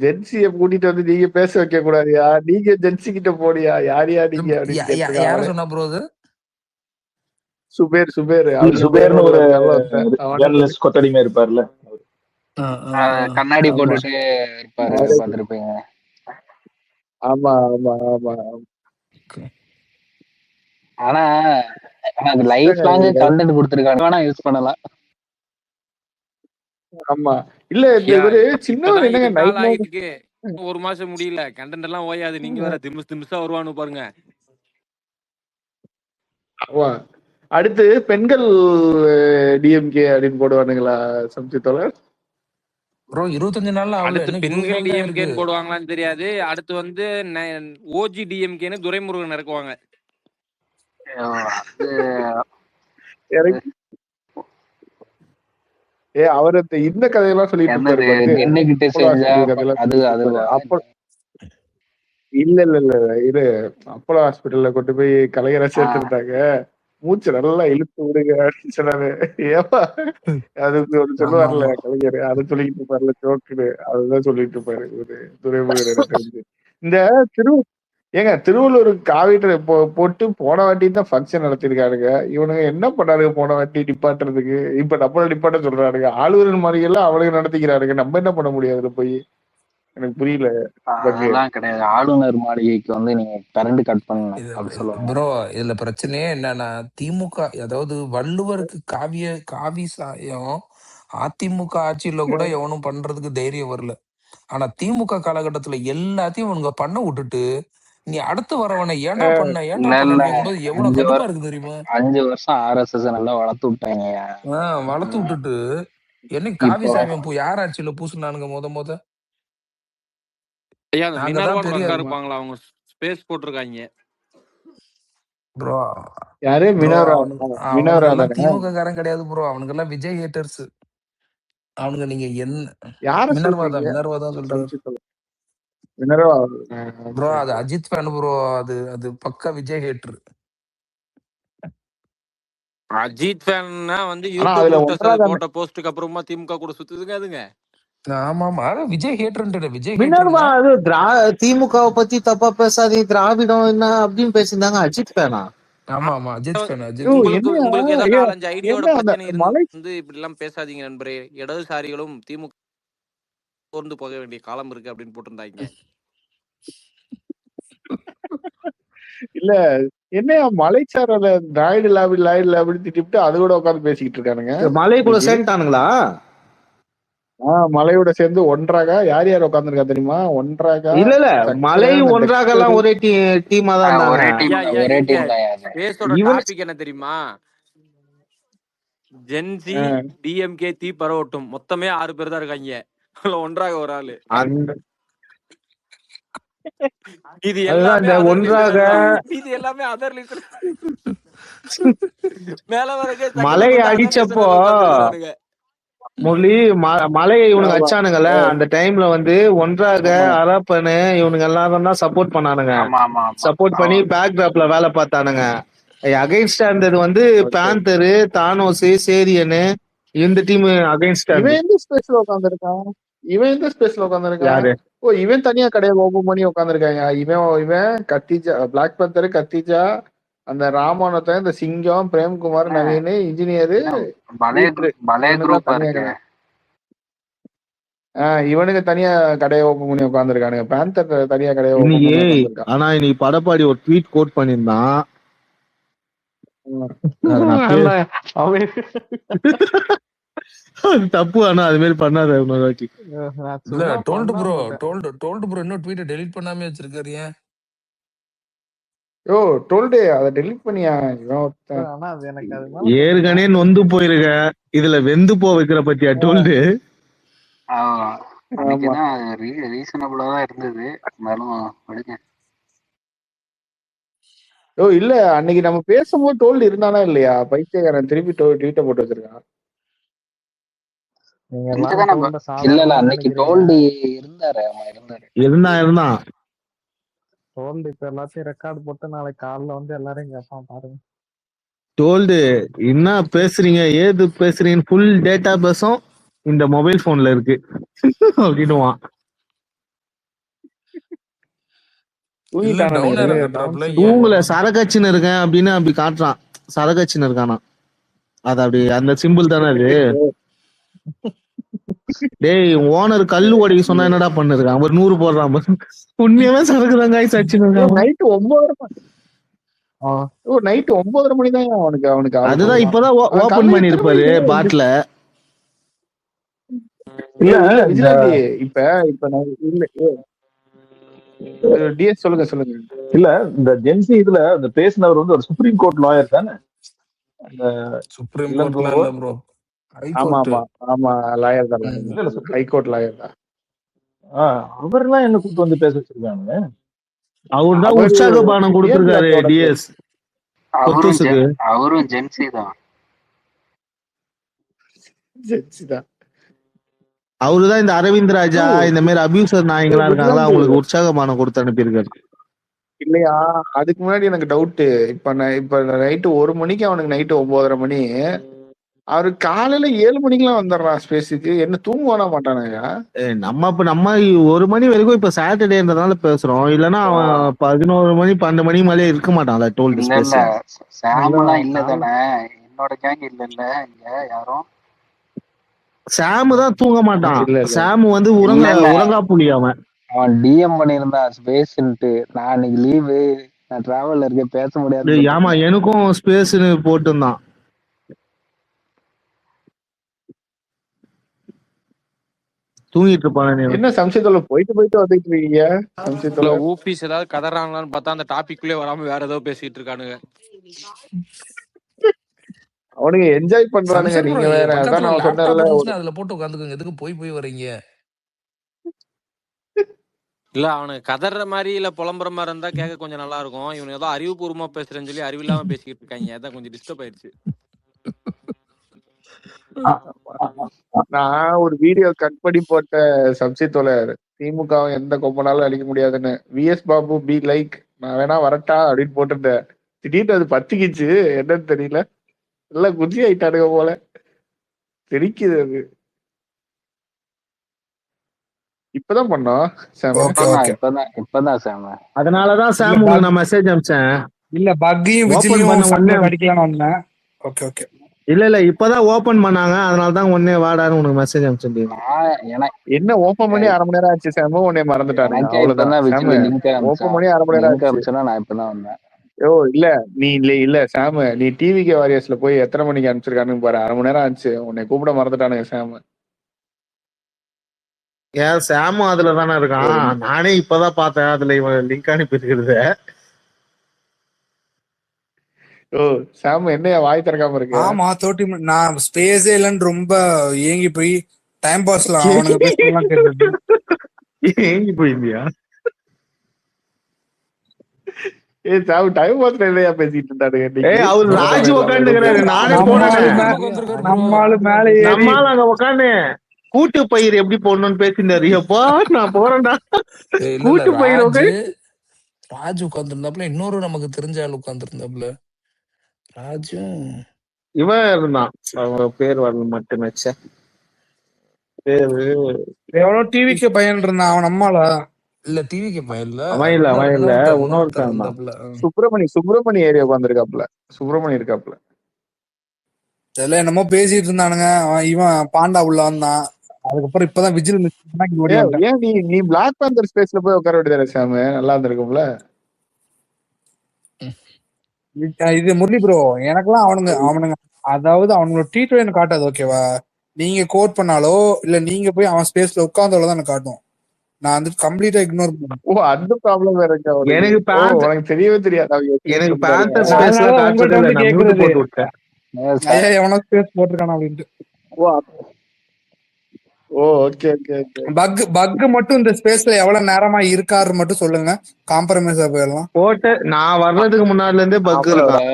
ஜென்சிய கூட்டிட்டு வந்து நீங்க பேச வைக்க கூடாதுயா. நீங்க ஜென்சி கிட்ட போனியா? யாரையா நீங்க அப்படின்னு கேட்டிருக்கான் யார அவன். சொன்னா ப்ரோ அது? சுபேர் சுபேர்னு ஒரு அவன ஜேர்னலிஸ்ட் கொத்தடிமை இருப்பார்ல, கண்ணாடி போட்டுட்டு இருப்பாரு, பாத்துருப்பீங்க. ஆமா ஆமா ஆமா. ஆனா அது லைஃப் லாங் கண்டென்ட் கொடுத்திருக்காங்க, வேணா யூஸ் பண்ணலாம். ஆமா இல்ல இந்த இவரு சின்னவர் என்னங்க நைட் ஆகிட்டு ஒரு மாசம் முடியல, கண்டென்ட் எல்லாம் ஓயாது. நீங்க வேற திமிசா வருவானு பாருங்க. அடுத்து பெண்கள் டிஎம்கே அப்படின்னு போடுவானுங்களா சம்சித்தோழர்? ப்ரோ 25 நாள்ல அடுத்து பெண்கள் டிஎம்கேன்னு போடுவாங்களான்னு தெரியாது. அடுத்து வந்து ஓஜி டிஎம்கேன்னு துரைமுருகன் இறக்குவாங்க. அவரு இந்த கதையெல்லாம் சொல்லிட்டு இருப்பாரு. இல்ல இது அப்போலோ ஹாஸ்பிட்டல்ல கொண்டு போய் கலைஞரை சேர்த்துருந்தாங்க. மூச்சு நல்லா இழுத்து விடுங்க அப்படின்னு சொன்னாரு. ஏப்பா அதுக்கு ஒரு சொல்லுவார்ல கலைஞர், அதை சொல்லிட்டு இருப்பாருல ஜோக்குன்னு, அதுதான் சொல்லிட்டு இருப்பாரு ஒரு துறைமுகர். இந்த திருவள்ளூர் காவிட்டு போட்டு போன வாட்டி தான் ஃபங்க்ஷன் நடத்திருக்காருங்க. இவனுங்க என்ன பண்ணாருங்க போன வாட்டி நிப்பாட்டுறதுக்கு? இப்ப நம்மள நிப்பாட்ட சொல்றாருங்க. ஆளுநர் மாதிரி எல்லாம் அவனுக்கு நடத்திக்கிறாருங்க. நம்ம என்ன பண்ண முடியாது போய்? எனக்கு புரியல. அதெல்லாம் கிடையாது. ஆளுநர் மாளிகைக்கு வந்து நீங்க கரண்ட் கட் பண்ணலாம் அப்படி சொல்லுவாங்க. ப்ரோ இதுல பிரச்சனையே என்னன்னா, திமுக அதாவது வள்ளுவருக்கு காவி சாயம் அதிமுக ஆட்சியில கூட எவனும் பண்றதுக்கு தைரியம் வரல. ஆனா திமுக காலகட்டத்துல எல்லாத்தையும் இவனுங்க பண்ண விட்டுட்டு நீ அடுத்து வரவனை ஏன்டா பண்ண எவ்வளவு கடுப்பா இருக்கு தெரியுமா? 5 வருஷம் RSS நல்லா வளர்த்து விட்டாங்க. வளர்த்து விட்டுட்டு என்னைக்கு காவி சாயம் யார் ஆட்சியில பூசுனானுங்க முத இருப்பாங்களா? அவங்க ஸ்பேஸ் போட்டிருக்காங்க ப்ரோ. யாரு திமுக காரன் கிடையாது ப்ரோ, அவனுங்க எல்லாம் விஜய் ஹேட்டர்ஸ். அவனுங்க நீங்க யார மினர்வா தான் சொல்றாரு ப்ரோ. அது அஜித் ஃபேன் ப்ரோ. அது பக்கா விஜய் ஹேட்டர். அஜித் ஃபேன்னா வந்து யூடியூப்ல போட்ட போஸ்டுக்கு அப்புறமா திமுக கூட சுத்துதுங்க அதுங்க. ஆமா விஜய் ஹேட்டர். விஜய் திமுகவை பத்தி தப்பா பேசாதீங்க, திராவிடம் என்ன அப்படின்னு பேசியிருந்தாங்க. அஜித் ஃபேனா? ஆமா அஜித் ஃபேன். உங்களுக்கு ஏதாவது 4-5 ஐடியோட பிரச்சனை இருந்து இப்படி எல்லாம் பேசாதீங்க நண்பரே. இடதுசாரிகளும் திமுக போர்ந்து போக வேண்டிய காலம் இருக்கு அப்படின்னு போட்டிருந்தாங்க. இல்ல என்னையா மலைச்சாரல திராவிட லாபி திட்டிட்டு அது கூட உட்காந்து பேசிக்கிட்டு இருக்கானுங்க. மலை கூட சேர்ந்துட்டானுங்களா? மலையோட சேர்ந்து ஒன்றாக யார் உட்காந்துருக்கா தெரியுமா? ஒன்றாக இல்ல மலை ஒன்றாக எல்லாம் ஒரே டீமா தான். என்ன தெரியுமா? ஜென்சி டிஎம்கே தீ பரவட்டும் மொத்தமே 6 பேர் தான் இருக்காங்க. ஒன்றாக ஒரு ஆளு. இது எல்லாமே அதர் லிஸ்ட். மேல வரைக்கும் மலை அடிச்சப்போ மொழி மலையை இவனுங்க அச்சானுங்கல்ல, அந்த டைம்ல வந்து ஒன்றாக அரப்பனு இவனுங்க எல்லாரும் தான் சப்போர்ட் பண்ணானுங்க. சப்போர்ட் பண்ணி பேக் டிராப்ல வேலை பார்த்தானுங்க. அகைன்ஸ்டா இருந்தது வந்து பேந்தரு, தானோஸ், சேரியனு, இந்த டீம் அகைன்ஸ்டா. இவன் எந்த ஸ்பேஸ்ல உட்காந்துருக்கான்? யாரு? ஓ இவன் தனியா கடையை ஓபன் பண்ணி உட்காந்துருக்காங்க. இவன் கத்திஜா, பிளாக் பேந்தர் கத்திஜா, அந்த ராமானத்தை, இந்த சிங்கம், பிரேம்குமார், நவீன், இன்ஜினியரு, இவனுக்கு தனியா கடையை ஓபன் பண்ணி உட்காந்துருக்கானுங்க. பேந்தர் தனியா கடையை ஓபன் பண்ணி உட்காந்துருக்கான். ஆனா இன்னைக்கு படப்பாடி ஒரு ட்வீட் கோட் பண்ணிருந்தான். தப்பு. ஆனா அது மாதிரி பண்ணாத. டோல்டு ப்ரோ இன்னும் ட்வீட் டெலீட் பண்ணாம வச்சிருக்காரு. ஏன் டோல்டு அத டெலீட் பண்ணியா? ஏற்கனவே நொந்து போயிருக்க, இதுல வெந்து போ வைக்கிற பத்தியா டோல்டு? ரீசனபிளா தான் இருந்தது. இல்ல அன்னைக்கு நம்ம பேசும்போது டோல்டு இருந்தானா இல்லையா? பைத்தியக்காரன் திருப்பி ட்வீட்டை போட்டு வச்சிருக்கான். இருந்தான் டோல்டு இப்ப எல்லாத்தையும் ரெக்கார்ட் போட்டு நாளைக்கு காலைல வந்து எல்லாரையும் கேட்பான் பாருங்க. டோல்டு என்ன பேசுறீங்க, ஏது பேசுறீங்கன்னு ஃபுல் டேட்டா பேஸும் இந்த மொபைல் போன்ல இருக்கு அப்படின்னுவான். இல்ல தூங்கிட்டானே டவுன் ஏற கட்டுறாப்ல ஏன் தூங்கல, சரக்கச்சின்னு இருக்கேன் அப்படின்னு அப்படி காட்டுறான். சரக்கச்சின்னு இருக்கானா, அது அப்படி அந்த சிம்பிள் தானே அது. டேய் ஓனர் கல்லு உடைக்க சொன்னா என்னடா பண்ணிருக்கான், ஒரு 100 போடுறான் பாரு. உண்மையாவே சரக்கு காய்ச்சி அடிச்சுன்னு இருக்கான். நைட்டு 9:30 மணி தான் அவனுக்கு அதுதான் இப்பதான் ஓபன் பண்ணிருப்பாரு பாட்டில. இல்ல விஜிலாண்டி இப்ப இல்ல டிஎஸ் சொல்லுங்க. இல்ல இந்த ஜென்சி இதுல இந்த பேசினவர் வந்து ஒரு சுப்ரீம் கோர்ட் லாயர் தானே? சுப்ரீம் கோர்ட்ல இல்ல ப்ரோ, ஆமா லாயர் தான், ஹைகோர்ட் லாயர் தான். அவர்லாம் என்ன கூப்பிட்டு வந்து பேச வச்சிருக்காங்க. அவர் தான் உற்சாக பானம் கொடுத்திருக்காரு டிஎஸ். அவரும் ஜென்சி தான். அவருதான் இந்த அரவிந்த் ராஜா இந்த மாதிரி அபியூசர் நாயங்களா இருக்காங்களா, அவங்களுக்கு உற்சாக பானம் கொடுத்து அனுப்பியிருக்காரு. இல்லையா, அதுக்கு முன்னாடி எனக்கு டவுட். இப்ப நைட்டு 1 மணிக்கு அவனுக்கு நைட்டு 9:30 மணி, அவரு காலையில 7 மணிக்கெல்லாம் வந்துடுறான் ஸ்பேஸுக்கு. என்ன தூங்குவானா மாட்டானாயா? நம்ம 1 மணி வரைக்கும் இப்ப சாட்டர்டேன்றதுனால பேசுறோம். இல்லன்னா அவன் 11 மணி 12 மணி மேலே இருக்க மாட்டான்ல டோல்டு ஸ்பேஸ். சாம்லாம் இல்ல தானே, என்னோட கேங் இல்ல இங்க யாரும். சாமு தான் தூங்க மாட்டான். சாமு வந்து உறங்கா புலி. அவன் டிஎம் பண்ணியிருந்தான் ஸ்பேஸ்ன்ட்டு. நான் இன்னைக்கு லீவு, நான் டிராவல்ல இருக்க, பேச முடியாது. ஆமா எனக்கும் ஸ்பேஸ்னு போட்டுருந்தான். தூங்கிட்டு இருப்பானே. என்ன சம்சயத்துல போயிட்டு வந்துட்டு இருக்கீங்க? சம்சயத்துல ஊபிஸ் ஏதாவது கதறாங்களான்னு பார்த்தா அந்த டாபிக்லயே வராம வேற ஏதோ பேசிட்டு இருக்கானுங்க. அவனுங்க என்ஜாய் பண்றானுங்க. நீங்க வேற அதான் நான் சொன்னேன்ல, அதுல போட்டு உட்காந்துக்கோங்க, எதுக்கு போய் வரீங்க? இல்ல அவனுக்கு கதற மாதிரி இல்ல புலம்புற மாதிரி இருந்தா கேட்க கொஞ்சம் நல்லா இருக்கும். இவனு ஏதோ அறிவுபூர்வமா பேசுறேன்னு சொல்லி அறிவில்லாம பேசிக்கிட்டு இருக்காங்க. அதான் கொஞ்சம் டிஸ்டர்ப் ஆயிடுச்சு. நான் ஒரு வீடியோ கட் பண்ணி போட்ட சம்சயத்தோல திமுக எந்த கொம்பனாலும் அழிக்க முடியாதுன்னு. விஎஸ் பாபு பி லைக் நான் வேணா வரட்டா அப்படின்னு போட்டிருந்தேன். திடீர்னு அது பத்திக்கிச்சு, என்னன்னு தெரியல. எல்லாம் குச்சி ஆயிட்டானுங்க போல, தெரிக்குது அது. இப்பதான் பண்ணோம். இப்பதான் சாம. அதனாலதான் சாம் நான் மெசேஜ் அனுப்பிச்சேன். இல்ல பக்கையும் விஜிலையும் படிக்கலாம்னு வந்தேன். Okay okay. இல்ல இப்பதான் ஓபன் பண்ணாங்க, அதனாலதான் உடனே வாடான்னு உனக்கு மெசேஜ் அனுப்பிச்சேன். என்ன ஓபன் பண்ணி 1/2 மணி நேரம் ஆச்சு சாம, உன்னை மறந்துட்டாங்க. அவ்வளவுதான் ஓபன் பண்ணி 1/2 மணி நேரம் ஆச்சு. நான் இப்பதான் வந்தேன். இல்ல நீ இல்ல சாம, நீ டிவிகே வாரியர்ஸ்ல போய் எத்தனை மணிக்கு அனுப்பிச்சிருக்கானுன்னு பாரு. 1/2 மணி நேரம் ஆச்சு, உன்னை கூப்பிட மறந்துட்டானுங்க சாம. ஏன் சாமும் அதுல தானே இருக்கான். நானே இப்பதான் பார்த்தேன் அதுல இவன் லிங்க் அனுப்பி இருக்கிறது. சாம் என்னையா வாய் திறக்காம இருக்கு? ஆமா 30 நான் ஸ்பேஸே இல்லன்னு ரொம்ப ஏங்கி போய் டைம் பாஸ்ல அவனுக்கு பேசலாம் கேட்டது. ஏங்கி போயிருந்தியா? சாம் டைம் பாஸ்ல இல்லையா பேசிட்டு இருந்தாரு. அவர் ராஜ் உட்காந்துக்கிறாரு, நானே போனேன். நம்மால மேல நம்மால அங்க உட்காந்து கூட்டு பயிர் எப்படி போடணும்னு பேசினாரு. எப்பா நான் போறேன்டா. கூட்டு பயிர் ராஜு உட்கார்ந்து இருந்தாப்புல, இன்னொரு நமக்கு தெரிஞ்ச ஆள் உட்கார்ந்து இருந்தாப்புல. ராஜும் இவன் இருந்தான், அவங்க பேர் வரல மட்டும் வச்ச பேரு. எவ்வளவு டிவிக்கு பையன் இருந்தான். அவன் நம்மளா இல்ல டிவிக்கு பையன் இல்ல, அவன் இல்ல இன்னொருத்தன். சுப்பிரமணி ஏரியா உட்காந்துருக்காப்ல. சுப்பிரமணி இருக்காப்ல. இதெல்லாம் என்னமோ பேசிட்டு இருந்தானுங்க. இவன் பாண்டா உள்ள வந்தான். அதுக்கப்புறம் இப்பதான் விஜில். ஏன் நீ பிளாக் பேந்தர் ஸ்பேஸ்ல போய் உட்கார வேண்டியதானே சாம, நல்லா இருந்திருக்கும்ல. இது முரளி ப்ரோ, எனக்கெல்லாம் அவனுங்க அதாவது அவனோட ட்வீட் எனக்கு காட்டாது. ஓகேவா, நீங்க கோட் பண்ணாலோ இல்ல நீங்க போய் அவன் ஸ்பேஸ்ல உட்கார்ந்தாலோ தான் எனக்கு காட்டும். நான் வந்து கம்ப்ளீட்டா இக்னோர் பண்ணுவேன். அந்த ப்ராப்ளம் வேற இருக்கு. எனக்கு தெரியவே தெரியாது. எனக்கு பேந்தர் ஸ்பேஸ்ல கேக்குறது எவனோ ஸ்பேஸ் போட்டிருக்கானா அப்படின்ட்டு. ஓகே பக் மட்டும் இந்த ஸ்பேஸ்ல எவ்வளவு நேரமா இருக்காரு மட்டும் சொல்லுங்க. காம்ப்ரமைஸ் போயிடலாம். போட்டு நான் வர்றதுக்கு முன்னாடில இருந்தே பக் இருக்கான்.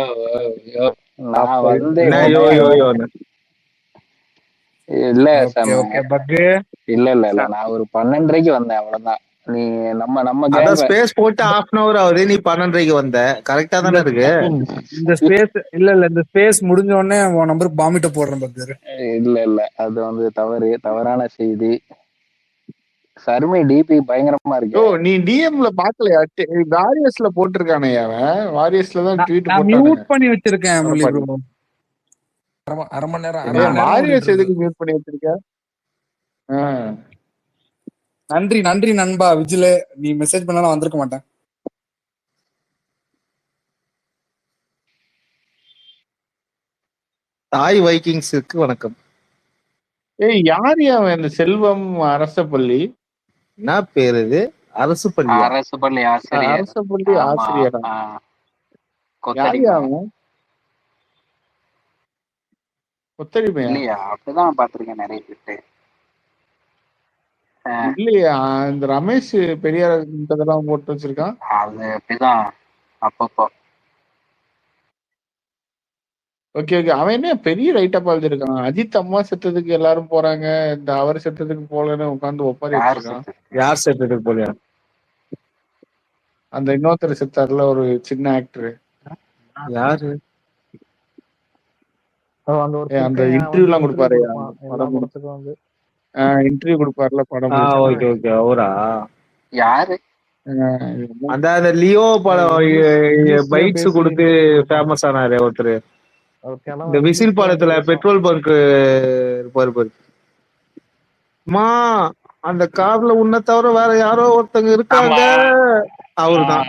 இல்ல இல்ல நான் ஒரு 12:30 வந்தேன், அவ்வளவுதான். நீ நம்ம ஸ்பேஸ் போட்டு 1/2 hour ஆகுது, நீ 12:30 வந்த. கரெக்டா தானே இருக்கு. இந்த ஸ்பேஸ் இல்ல இந்த ஸ்பேஸ் முடிஞ்ச உடனே உன் நம்பருக்கு பாமிட்ட போடுறேன் பக்கரு. இல்ல அது வந்து தவறான செய்தி. சருமை டிபி பயங்கரமா ஓ இருக்கு. நீ டிஎம்ல பாக்கலையா? வாரியர்ஸ்ல போட்டிருக்கானே அவன். வாரியர்ஸ்ல தான் ட்வீட் நான் போட்டானுங்க மியூட் பண்ணி வச்சிருக்கேன் முரளி படப்பாடி. ப்ரோ. அரை மணி நேரம் வாரியர்ஸ் ஓடிட்டு எதுக்கு இருக்கு. மியூட் பண்ணி வச்சிருக்க? நன்றி நன்றி நண்பா விஜில, நீ மெசேஜ் பண்ணாலும் வந்திருக்க மாட்டேன். தாய் வைக்கிங்ஸுக்கு வணக்கம். ஏய் யார் அவன்? இந்த செல்வம் அரசப்பள்ளி என்ன பேரு இது? அரசு பள்ளியா? அரசு பள்ளி ஆசிரியர். அரசப்பள்ளி ஆசிரியரா? யார் அவன்? கொத்தடிமையா? இல்லையா? அப்படிதான் பாத்திருக்கேன் நிறைய பேர். இல்லையா இந்த ரமேஷ் பெரியார் இதெல்லாம் போட்டு வச்சிருக்கான். அது அப்படிதான் அப்பப்போ. Okay okay. அவன் என்ன பெரிய ரைட்டா பாழ்ந்திருக்கான். அஜித் அம்மா செத்ததுக்கு எல்லாரும் போறாங்க, இந்த அவர் செத்ததுக்கு போலன்னு உட்காந்து ஒப்பாரி வச்சிருக்கான். யார் செத்ததுக்கு போலியா? அந்த இன்னொருத்தர் செத்தார்ல ஒரு சின்ன ஆக்டர். யாரு? அந்த இன்டர்வியூ எல்லாம் கொடுப்பாரு இன்டர்வியூ கொடுப்பாருல படம். Okay okay. அவரா? யாரு? அந்த லியோ படம் பைட்ஸ் கொடுத்து ஃபேமஸ் ஆனாரு ஒருத்தர். இந்த விசில் படத்துல பெட்ரோல் பங்க் இருப்பாரு பாரு. மா அந்த கார்ல உன்னை தவிர வேற யாரோ ஒருத்தங்க இருக்காங்க, அவருதான்.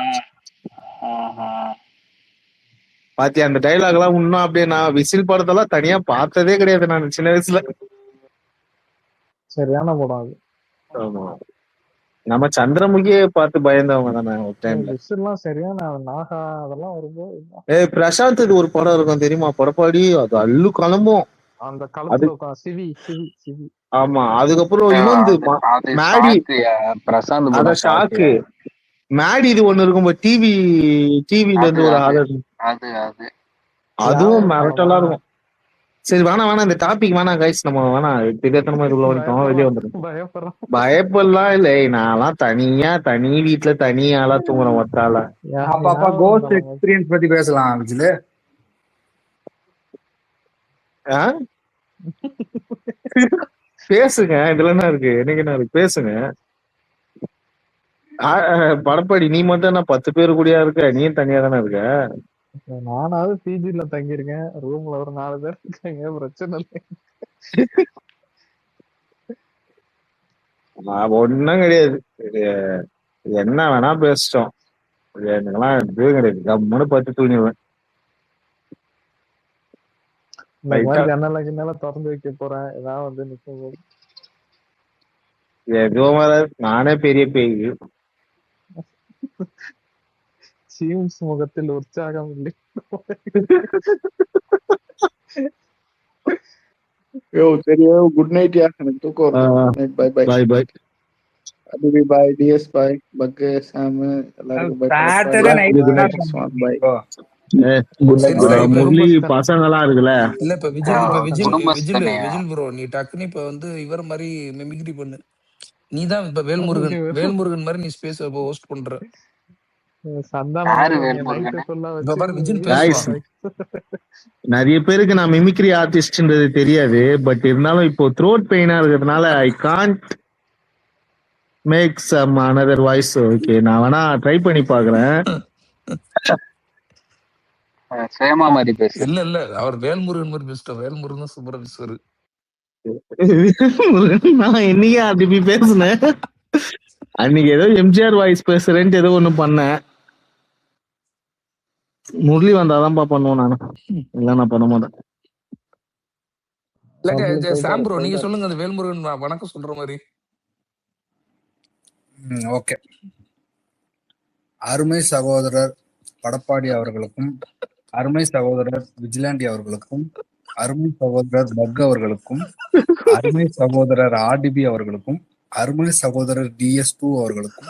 பாத்தியா அந்த டைலாக் எல்லாம் இன்னும் அப்படியே. நான் விசில் படத்தெல்லாம் தனியா பார்த்ததே கிடையாது நான் சின்ன வயசுல. சரியான படம் அது. ஆமா, நம்ம சந்திரமுகியே பார்த்து பயந்தவங்க தானே ஒரு டைம்ல. விசில்லாம் சரியான நாகா அதெல்லாம் வரும்போது. பிரசாந்த் இது ஒரு படம் இருக்கும் தெரியுமா? படப்பாடி அது அல்லு கிளம்பும் அந்த காலத்துல சிவி சிவி சிவி. ஆமா, அதுக்கப்புறம் இன்னொன்று மேடி பிரசாந்த் அத ஷாக்கு மேடி இது ஒண்ணு இருக்கும் டிவில இருந்து ஒரு ஆர்டர். அதுவும் மிரட்டலா இருக்கும். சரி வேணாம் இந்த டாபிக் வேணாம் கைஸ், நம்ம வேணாம் திடத்தனமா இதுக்குள்ள வந்துட்டோம், வெளியே வந்துடும். பயப்படலாம் இல்லை, நான்லாம் தனி வீட்டுல தனியாலாம் தூங்குறேன் ஒத்தால. அப்பா கோஸ்ட் எக்ஸ்பீரியன்ஸ் பத்தி பேசலாம் விஜில. பேசுங்க, இதுல என்ன இருக்கு, எனக்கு என்ன இருக்கு, பேசுங்க. படப்பாடி நீ மட்டும் என்ன 10 பேரு கூடயா இருக்க? நீயும் தனியா தானே இருக்க. நானாவது பிஜில தங்கியிருக்கேன், ரூம்ல ஒரு 4 பேர் இருக்காங்க, பிரச்சனை இல்லை. ஒன்னும் கிடையாது, என்ன வேணா பேசிட்டோம். எனக்கெல்லாம் இதுவே கிடையாது, கம்முன்னு பத்து தூங்கிடுவேன். ஜன்னல திறந்து வைக்க போறேன், ஏதாவது நிக்கும் போது எதுவும் வராது, நானே பெரிய பேய். சீம்ஸ் முகத்தில் உற்சாகம் இல்லை. சரியா, குட் நைட் யா, எனக்கு தூக்கம் வருது. பை பை பை பை அபிபி, பை டிஎஸ், பை பக்கு, சாம், எல்லாருக்கும் பை. முரளி பசங்கெல்லாம் இருக்குல்ல. இல்ல இப்ப விஜில் ப்ரோ, நீ டக்குன்னு இப்ப இவர் மாதிரி மிமிக்ரி பண்ணு. நீதான் இப்ப வேல்முருகன் மாதிரி நீ ஸ்பேஸ் ஹோஸ்ட் பண்ற. நிறைய பேருக்கு நான் மிமிக்ரி ஆர்டிஸ்ட்ன்றது தெரியாது, பட் இருந்தாலும் இப்போ த்ரோட் பெயினா இருக்கிறதுனால I can't make some another voice. ஓகே, நான் வேணா ட்ரை பண்ணி பாக்குறேன். சேமா மாதிரி பேசு. இல்ல அவர் வேல்முருகன் மாதிரி பேசிட்டோம். வேல்முருகன் சூப்பரா பேசுவாரு. நான் என்னையே அப்படி பேசுனேன் அன்னைக்கு, ஏதோ எம்ஜிஆர் வாய்ஸ் பேசுறேன்ட்டு ஏதோ ஒண்ணு பண்ணேன். முரளி வந்தாதான் பண்ணுவோம், நானு இல்ல நான் பண்ண மாட்டேன். சாம் ப்ரோ நீங்க சொல்லுங்க, அந்த வேல்முருகன் வணக்கம் சொல்ற மாதிரி. ஓகே. அருமை சகோதரர் படப்பாடி அவர்களுக்கும், அருமை சகோதரர் விஜிலாண்டி அவர்களுக்கும், அருமை சகோதரர் பக் அவர்களுக்கும், அருமை சகோதரர் ஆர்டிபி அவர்களுக்கும், அருமை சகோதரர் DS2 அவர்களுக்கும்.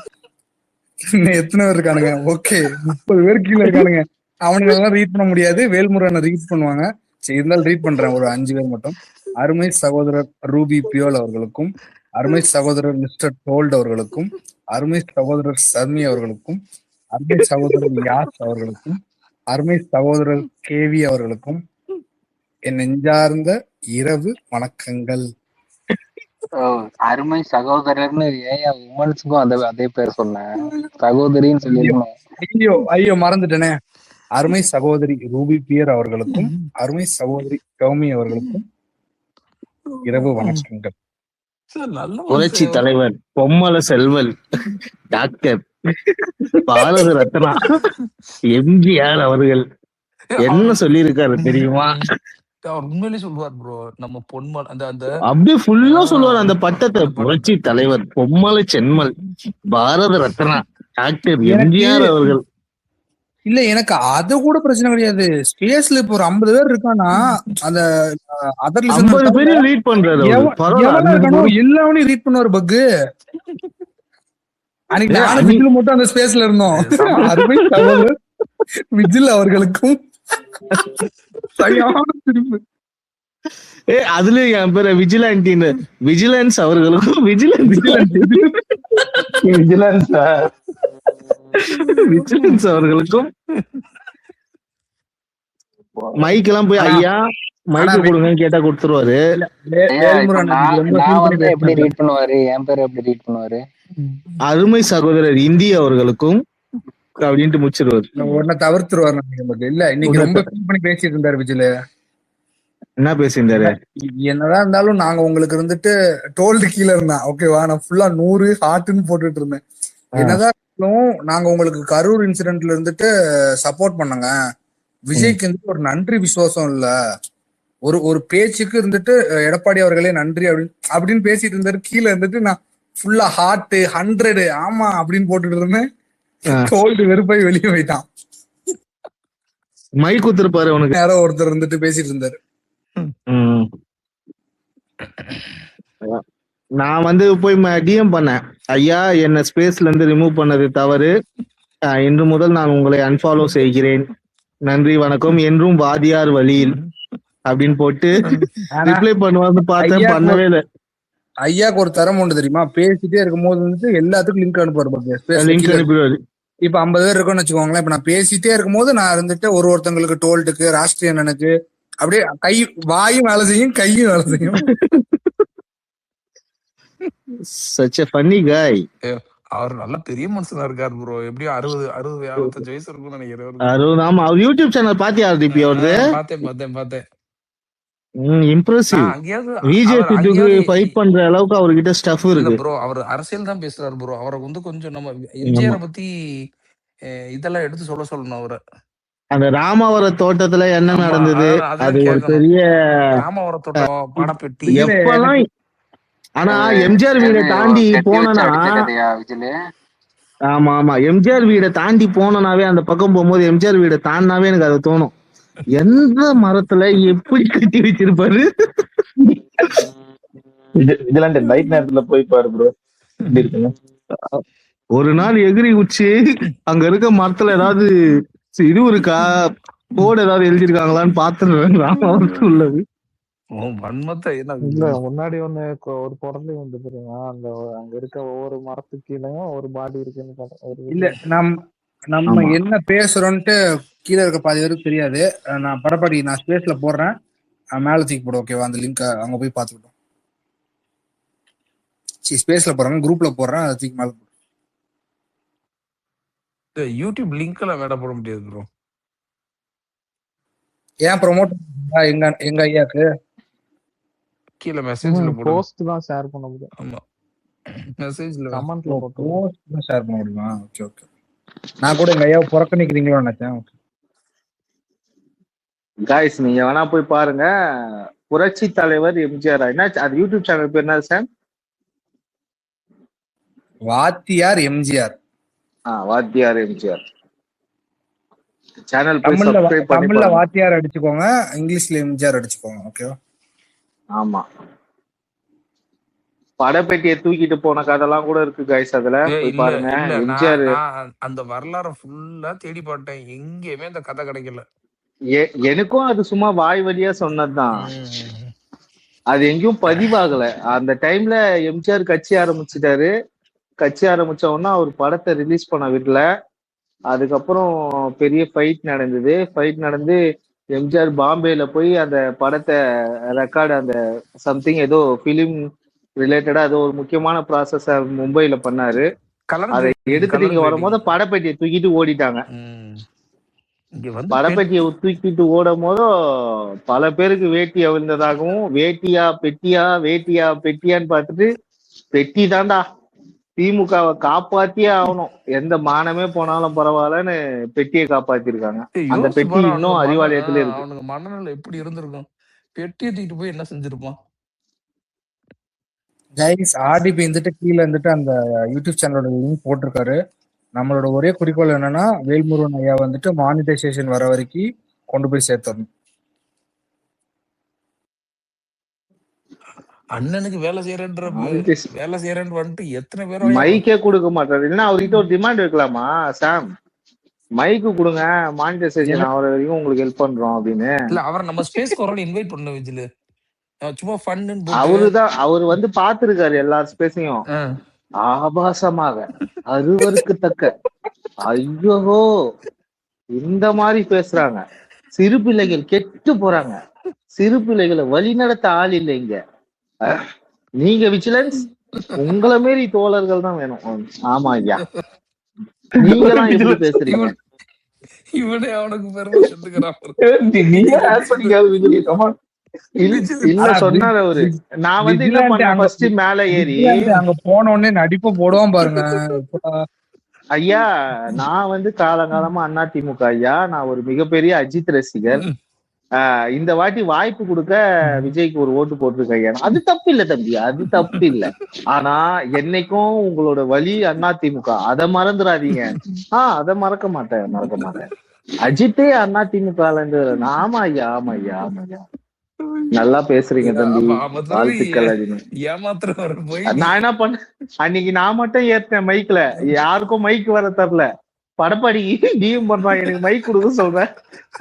எத்தனை பேர் இருக்கானுங்க? ஓகே, 30 பேர் கீழே இருக்கானுங்க. அவனுங்க எல்லாம் ரீட் பண்ண முடியாது, வேல்முருகனை ரீட் பண்ணுவாங்க. சரி, இருந்தாலும் ரீட் பண்றேன், ஒரு 5 பேர் மட்டும். அருமை சகோதரர் ரூபி பியோல் அவர்களுக்கும், அருமை சகோதரர் மிஸ்டர் டோல்ட் அவர்களுக்கும், அருமை சகோதரர் சர்மி அவர்களுக்கும், அருமை சகோதரர் யாஸ் அவர்களுக்கும், அருமை சகோதரர் கேவி அவர்களுக்கும் என் நெஞ்சார்ந்த இரவு வணக்கங்கள். அருமை சகோதரர்னு ஏன் உமன்ஸுக்கும் அதே பேர் சொன்னேன்? சகோதரின்னு சொல்லிருக்கணும். ஐயோ ஐயோ மறந்துட்டேனே. அருமை சகோதரி ரூபி பியர் அவர்களுக்கும் அருமை சகோதரி கௌமி அவர்களுக்கும் இரவு வணக்கங்கள். புரட்சி தலைவர் பொம்மல செல்வல் டாக்டர் பாரத ரத்னா எம்ஜிஆர் அவர்கள் என்ன சொல்லியிருக்காரு தெரியுமா? அவர் உண்மையிலே சொல்லுவார் ப்ரோ. நம்ம பொன்மல் அந்த அந்த அப்படியே ஃபுல்லா சொல்லுவார் அந்த பட்டத்தை. புரட்சி தலைவர் பொம்மல சென்மல் பாரத ரத்னா டாக்டர் எம்ஜிஆர் அவர்கள். இல்ல எனக்கு அது கூட பிரச்சனை கிடையாது. ஸ்பேஸ்ல இப்ப ஒரு 50 பேர் இருக்கானா அந்த அதர் 50 பேரையும் ரீட் பண்றாரு எல்லாமே ரீட் பண்ணுவாரு பக்கு. அன்னைக்கு நானும் விஜில் மட்டும் அந்த ஸ்பேஸ்ல இருந்தோம். அருமை சகோதரர் விஜில் அவர்களுக்கும் சரியான திருப்பு. அதுல என் பேர விஜிலாண்டின்னு விஜிலன்ஸ் அவர்களுக்கும் விஜிலன்ஸ் அவர்களுக்கும் மைக் எல்லாம் போய் ஐயா மைக் கொடுங்கன்னு கேட்டா கொடுத்துருவாரு. எப்படி ரீட் பண்ணுவாரு? என் பேர் எப்படி ரீட் பண்ணுவாரு? அருமை சகோதரர் இந்தி அவர்களுக்கும் அப்படின்ட்டு முடிச்சிருவாரு. உடனே தவிர்த்துருவாரு. இல்ல இன்னைக்கு ரொம்ப ஃபீல் பண்ணி பேசிட்டு இருந்தாரு விஜில. என்ன பேசியிருந்தாரு? என்னதான் இருந்தாலும் நாங்க உங்களுக்கு இருந்துட்டு டோல்டு கீழே இருந்தா ஓகேவா, நான் ஃபுல்லா 100 ஹார்ட்னு போட்டுட்டு இருந்தேன். என்னதான் நாங்க உங்களுக்கு கரூர் இன்சிடென்ட்ல இருந்துட்டு சப்போர்ட் பண்ணுங்க. விஜய்க்கு இருந்துட்டு ஒரு நன்றி விசுவாசம் இல்ல, ஒரு பேச்சுக்கு இருந்துட்டு எடப்பாடி அவர்களே நன்றி அப்படின்னு பேசிட்டு இருந்தாரு. கீழே இருந்துட்டு நான் ஃபுல்லா ஹார்ட் 100 ஆமா அப்படின்னு போட்டுட்டு இருந்தேன். டோல்டு வெறுப்பாய் வெளியே போயிட்டான். மைக் குத்துருப்பாரு உனக்கு. யாரோ ஒருத்தர் இருந்துட்டு பேசிட்டு இருந்தாரு. நான் வந்து போய் டிஎம் பண்ணேன், ஐயா என்ன ஸ்பேஸ்ல இருந்து ரிமூவ் பண்ணது தவறு, இன்று முதல் நான் உங்களை அன்ஃபாலோ செய்கிறேன், நன்றி வணக்கம், என்றும் வாதியார் வழியில் அப்படின்னு போட்டு ரிப்ளை பண்ணுவான்னு பார்த்தேன், பண்ணவே இல்லை. ஐயாக்கு ஒரு தரம் உண்டு தெரியுமா, பேசிட்டே இருக்கும் போது வந்துட்டு எல்லாத்துக்கும் லிங்க் அனுப்புவாரு. லிங்க் அனுப்பிடுவாரு. இப்ப 50 பேர் இருக்குன்னு வச்சுக்கோங்களேன். இப்ப நான் பேசிட்டே இருக்கும் போது நான் இருந்துட்டு ஒருத்தங்களுக்கு டோல்டுக்கு ராஷ்டிரிய அண்ணனுக்கு அப்படியே கை வாயும் வேலை செய்யும் கையும் வேலை செய்யும். such a funny guy. அவர் நல்ல பெரிய மனுஷனா இருக்காரு ப்ரோ. எப்படியும் 60-65 வயசு இருக்கும்னு நினைக்கிறேன். ஆமா, அவர் யூடியூப் சேனல் பாத்தியா தீபி? அவரது பார்த்தேன். இம்ப்ரெசிவ். பிஜேபிக்கு ஃபைட் பண்ற அளவுக்கு அவர்கிட்ட ஸ்டஃப் இருக்கு ப்ரோ. அவர் அரசியல் தான் பேசுறாரு ப்ரோ. அவரை வந்து கொஞ்சம் நம்ம எம்ஜிஆர் பத்தி இதெல்லாம் எடுத்து சொல்லணும். அவரை அந்த ராமாவர தோட்டத்துல என்ன நடந்தது, அது ஒரு பெரிய ராமாவர தோட்டம் பணப்பெட்டி எப்பெல்லாம். ஆனா எம்ஜிஆர் வீடை தாண்டி போனா, ஆமா எம்ஜிஆர் வீடை தாண்டி போனாவே, அந்த பக்கம் போகும்போது எம்ஜிஆர் வீடை தாண்டினாவே எனக்கு அது தோணும், எந்த மரத்துல எப்படி கட்டி வச்சிருப்பாரு. இதெல்லாம் நைட் நேரத்துல போய் பாரு ப்ரோ. ஒரு நாள் எகிரி உச்சி அங்க இருக்க மரத்துல ஏதாவது இது இருக்கா, போர்டு ஏதாவது எழுதிருக்காங்களான்னு பாத்துருவேன். ராமாவரத்து உள்ளது முன்னாடி ஒரு பொருளை வந்து தெரியுமா, அங்க இருக்க ஒவ்வொரு மரத்துக்கு கீழேயும் ஒரு பாடி இருக்குன்னு. இல்ல நம்ம என்ன பேசுறோம்ட்டு கீழே இருக்க பாதி பேருக்கு தெரியாது. நான் படப்பாடி நான் ஸ்பேஸ்ல போடுறேன், மேல தூக்கி போடும் ஓகேவா, அந்த லிங்க் அங்க போய் பாத்துக்கிட்டோம். ஸ்பேஸ்ல போடுறேன், குரூப்ல போடுறேன், அதை தூக்கி மேல போடும். யூடியூப் லிங்க் எல்லாம் வேட போட முடியாது ப்ரோ. ஏன் ப்ரோமோட் எங்க ஐயாக்கு கீழ மெசேஜ்ல போடு. போஸ்ட் தான் ஷேர் பண்ண முடியும். ஆமா, மெசேஜ்ல கமெண்ட்ல போட்டு போஸ்ட் தான் ஷேர் பண்ண முடியுமா? ஓகே. நான் கூட எங்க ஐயாவை புறக்கணிக்கிறீங்களோ நினைச்சேன். காய்ஸ், நீங்க வேணா போய் பாருங்க, புரட்சி தலைவர் எம்ஜிஆர். என்ன அது யூடியூப் சேனல் பேர் என்ன சார்? வாத்தியார் எம்ஜிஆர். வாத்தியார் எம்ஜிஆர் சேனல். தமிழ்ல வாத்தியார் அடிச்சுக்கோங்க, இங்கிலீஷ்ல எம்ஜிஆர் அடிச்சுக்கோங்க. ஓகேவா? ஆமா. படப்பெட்டியை தூக்கிட்டு போன கதெல்லாம் கூட இருக்கு கைஸ், அதுல போய் பாருங்க. எம்ஜிஆர் அந்த வரலாறு ஃபுல்லா தேடி பார்த்தேன், எங்கேயுமே அந்த கதை கிடைக்கல. எனக்கும் அது சும்மா வாய் வழியா சொன்னதுதான், அது எங்கேயும் பதிவாகல. அந்த டைம்ல எம்ஜிஆர் கட்சி ஆரம்பிச்சுட்டாரு. கட்சி ஆரம்பிச்ச உடனே அவர் படத்தை ரிலீஸ் பண்ண விடல. அதுக்கப்புறம் பெரிய ஃபைட் நடந்தது. ஃபைட் நடந்து எம்ஜிஆர் பாம்பேல போய் அந்த படத்தை ரெக்கார்டு, அந்த சம்திங் ஏதோ பிலிம் ரிலேட்டடா அது ஒரு முக்கியமான ப்ராசஸ் மும்பைல பண்ணாரு. அதை எடுத்துட்டு இங்க வரும்போது படப்பெட்டியை தூக்கிட்டு ஓடிட்டாங்க. படப்பெட்டியை தூக்கிட்டு ஓடும் போதும் பல பேருக்கு வேட்டி அவிழ்ந்ததாகவும், வேட்டியா பெட்டியா வேட்டியா பெட்டியான்னு பார்த்துட்டு, பெட்டி தாண்டா திமுகவை காப்பாத்தியே ஆகணும், எந்த மானமே போனாலும் பரவாயில்லன்னு பெட்டியை காப்பாத்திருக்காங்க. அந்த பெட்டி இன்னும் அறிவாலயத்துல இருக்கு. அவனுக்கு மனநிலை எப்படி இருந்திருக்கும்? பெட்டியை தூக்கிட்டு போய் என்ன செஞ்சிருப்பான்? கைஸ் ஆர்டிபி வந்துட்டு கீழே வந்துட்டு அந்த யூடியூப் சேனலோட லிங்க் போட்டிருக்காரு. நம்மளோட ஒரே குறிக்கோள் என்னன்னா வேல்முருகன் ஐயா வந்துட்டு மானிட்டைசேஷன் வர வரைக்கும் கொண்டு போய் சேர்த்தணும். அண்ணனுக்கு வேலை செய்யறேன்னு வந்துட்டு எத்தனை பேரும் மைக்கே கொடுக்க மாட்டாரு. இல்லைன்னா அவர்கிட்ட ஒரு டிமாண்ட் வைக்கலாமா, சாம் மைக்கு கொடுங்க மானிட்டைசேஷன் ஆகிற வரைக்கும் உங்களுக்கு ஹெல்ப் பண்றோம் அப்படின்னு. இல்ல அவரை நம்ம ஸ்பேஸ்க்கு ஒரு இன்வைட் பண்ண விஜில, சும்மா ஃபன்னு. அவரு வந்து பாத்துருக்காரு எல்லா ஸ்பேஸையும் ஆபாசமாக அறுவருக்கு தக்க. ஐயோ இந்த மாதிரி பேசுறாங்க, சிறு பிள்ளைகள் கெட்டு போறாங்க, சிறு பிள்ளைகளை வழி நடத்த ஆள் இல்லை இங்க. நீங்க விஜிலன்ஸ் உங்களை மாரி தோழர்கள் தான் வேணும். ஆமா ஐயா, நீங்க தான் எப்படி பேசுறீங்க? இவனே அவனுக்கு பெருமை செஞ்சுக்கிறான். இல்ல சொன்னாரு அவரு. நான் வந்து என்ன பண்ணேன், ஃபர்ஸ்ட் மேல ஏறி அங்க போன உடனே நடிப்ப போடுவான் பாருங்க. ஐயா நான் வந்து காலங்காலமா அதிமுக ஐயா, நான் ஒரு மிகப்பெரிய அஜித் ரசிகர். இந்த வாட்டி வாய்ப்பு கொடுக்க விஜய்க்கு ஒரு ஓட்டு போட்டிருக்கேன் ஐயா. அது தப்பு இல்ல தம்பி, அது தப்பு இல்ல. ஆனா என்னைக்கும் உங்களோட வழி அதிமுக, அதை மறந்துடாதீங்க. அதை மறக்க மாட்டேன். அஜித்தே அதிமுக. ஆமா ஐயா, ஆமா ஐயா, ஆமா ஐயா. நல்லா பேசுறீங்க தம்பி, வாழ்த்துக்கள். நான் என்ன பண்ண, அன்னைக்கு நான் மட்டும் ஏத்தேன் மைக்ல, யாருக்கும் மைக் வர தரல. படப்பாடி டிஎம் பண்றான், எனக்கு மைக் கொடுக்க சொல்றேன்.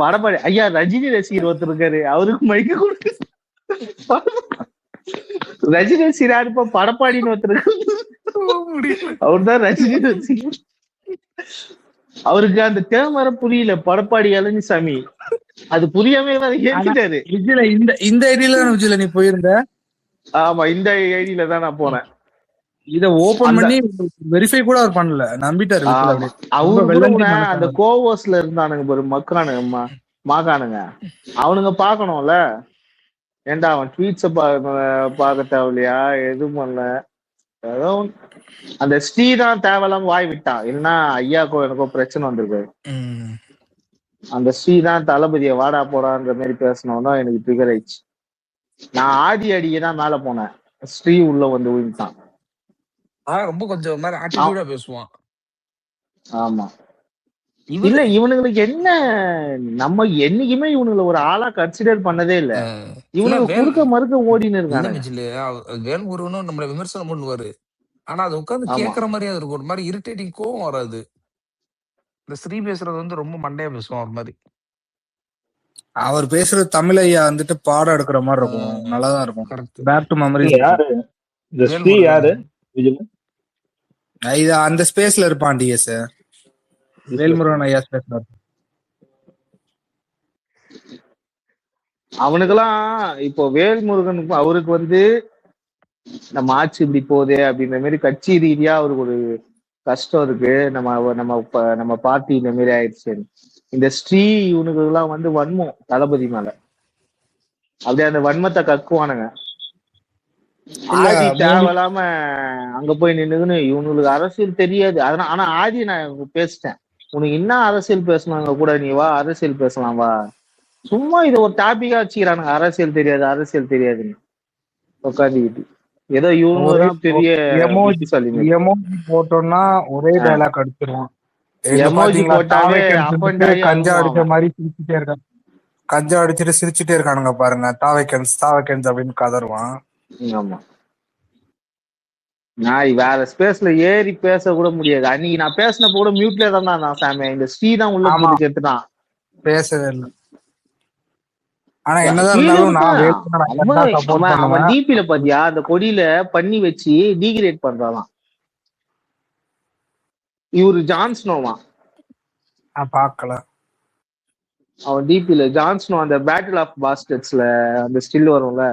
படப்பாடி ஐயா ரஜினி ரசிகர் ஒருத்தர் இருக்காரு, அவருக்கு மைக் கொடுக்க. ரஜினி ரசிகர் யாருப்பா, படப்பாடின்னு ஒருத்தர், அவர்தான் ரஜினி ரசிகர். அவருக்கு அந்த டேம் வர புரியல, படப்பாடி பழனிசாமி. அது புரியாம ஏற்றிட்டாரு. இந்த ஐடியில தான் விஜயில நீ போயிருந்த? ஆமா, இந்த ஐடியில தான் நான் போனேன். இத ஓபன் பண்ணி வெரிஃபை கூட அவர் பண்ணல, நம்பிட்டாரு. அவரு அந்த கோவர்ஸ்ல இருந்தானுங்க ஒரு மாகானுங்க, அவனுங்க பாக்கணும்ல. ஏண்டா அவன் ட்வீட்ஸ பாக்க தேவையில்லையா? எதுவும் பண்ணல. ஏதோ அந்த ஸ்ரீ தான் தேவையில்லாம வாய் விட்டான், இல்லைன்னா ஐயாக்கோ எனக்கோ பிரச்சனை வந்திருக்கு. அந்த ஸ்ரீ தான் தளபதியை வாடா போடான்ற மாதிரி பேசணும்னா எனக்கு ட்ரிகர் ஆயிடுச்சு. நான் ஆடி அடியே தான் மேல போனேன், ஸ்ரீ உள்ள வந்து விழுந்தான். ரொம்ப கொஞ்சம் மாதிரி ஆட்டிடியூடா பேசுவான். ஆமா, இல்ல இவனுங்களுக்கு என்ன, நம்ம என்னைக்குமே இவனுங்களை ஒரு ஆளா கன்சிடர் பண்ணதே இல்ல. இவனுக்கு குறுக்க மறுக்க ஓடின்னு இருக்காங்க. வேல்முருகனும் நம்மள விமர்சனம் பண்ணுவாரு, ஆனா அது உட்காந்து கேட்கற மாதிரியா இருக்கும். ஒரு மாதிரி இரிட்டேட்டிங், கோவம் வராது. இந்த ஸ்ரீ பேசுறது வந்து ரொம்ப மண்டையா பேசுவான் ஒரு மாதிரி. அவர் பேசுறது தமிழ் ஐயா வந்துட்டு பாடம் எடுக்கிற மாதிரி இருக்கும், நல்லாதான் இருக்கும். Back to memory. யாரு இது அந்த ஸ்பேஸ்ல இருப்பான் டிஎஸ், வேல்முருகன் ஐயா ஸ்பேஸ்ல. அவனுக்கெல்லாம் இப்போ வேல்முருகன் அவருக்கு வந்து நம்ம ஆட்சி இப்படி போதே அப்படின்ற மாதிரி கட்சி ரீதியா அவருக்கு ஒரு கஷ்டம் இருக்கு. நம்ம பார்ட்டி இந்த மாதிரி ஆயிடுச்சு. இந்த ஸ்ரீ இவனுக்கு எல்லாம் வந்து வன்மம் தளபதி மேல, அப்படியே அந்த வன்மத்தை கக்குவானுங்க. ஆதி தேவையில்லாம அங்க போய் நின்னுக்குன்னு இவனுக்கு அரசியல் தெரியாது. அதனால ஆனா ஆதி நான் பேசிட்டேன், உனக்கு என்ன அரசியல் பேசணுங்க கூட, நீ வா அரசியல் பேசலாம் வா. சும்மா இதை ஒரு டாபிக்கா வச்சுக்கிறானுங்க, அரசியல் தெரியாதுன்னு உட்காந்துக்கிட்டு. ஏதோ இவனுதான் பெரிய போட்டோம்னா ஒரே டயலாக் அடிச்சிருவான். எமோஜி போட்டாவே கஞ்சா அடிச்ச மாதிரி சிரிச்சுட்டே இருக்கான், கஞ்சா அடிச்சுட்டு சிரிச்சுட்டே இருக்கானுங்க பாருங்க, தாவைக்கன்ஸ் அப்படின்னு கதருவான். ஆமா, நான் வேற ஸ்பேஸ்ல ஏறி பேச கூட முடியாது. அன்னைக்கு நான் பேசினப்ப கூட மியூட்ல தான் நான் சாமி, இந்த ஸ்ரீ தான் உள்ள போட்டு கேட்டுதான் பேசவே இல்லை. ஆனா என்னதான் இருந்தாலும் அவன் டிபில பாத்தியா அந்த கொடியில பண்ணி வச்சு டீகிரேட் பண்றான். இவரு ஜான்ஸ்னோவா பாக்கல, அவன் டிபில ஜான்ஸ்னோ அந்த பேட்டில் ஆஃப் பாஸ்டர்ஸ்ல அந்த ஸ்டில் வரும்ல,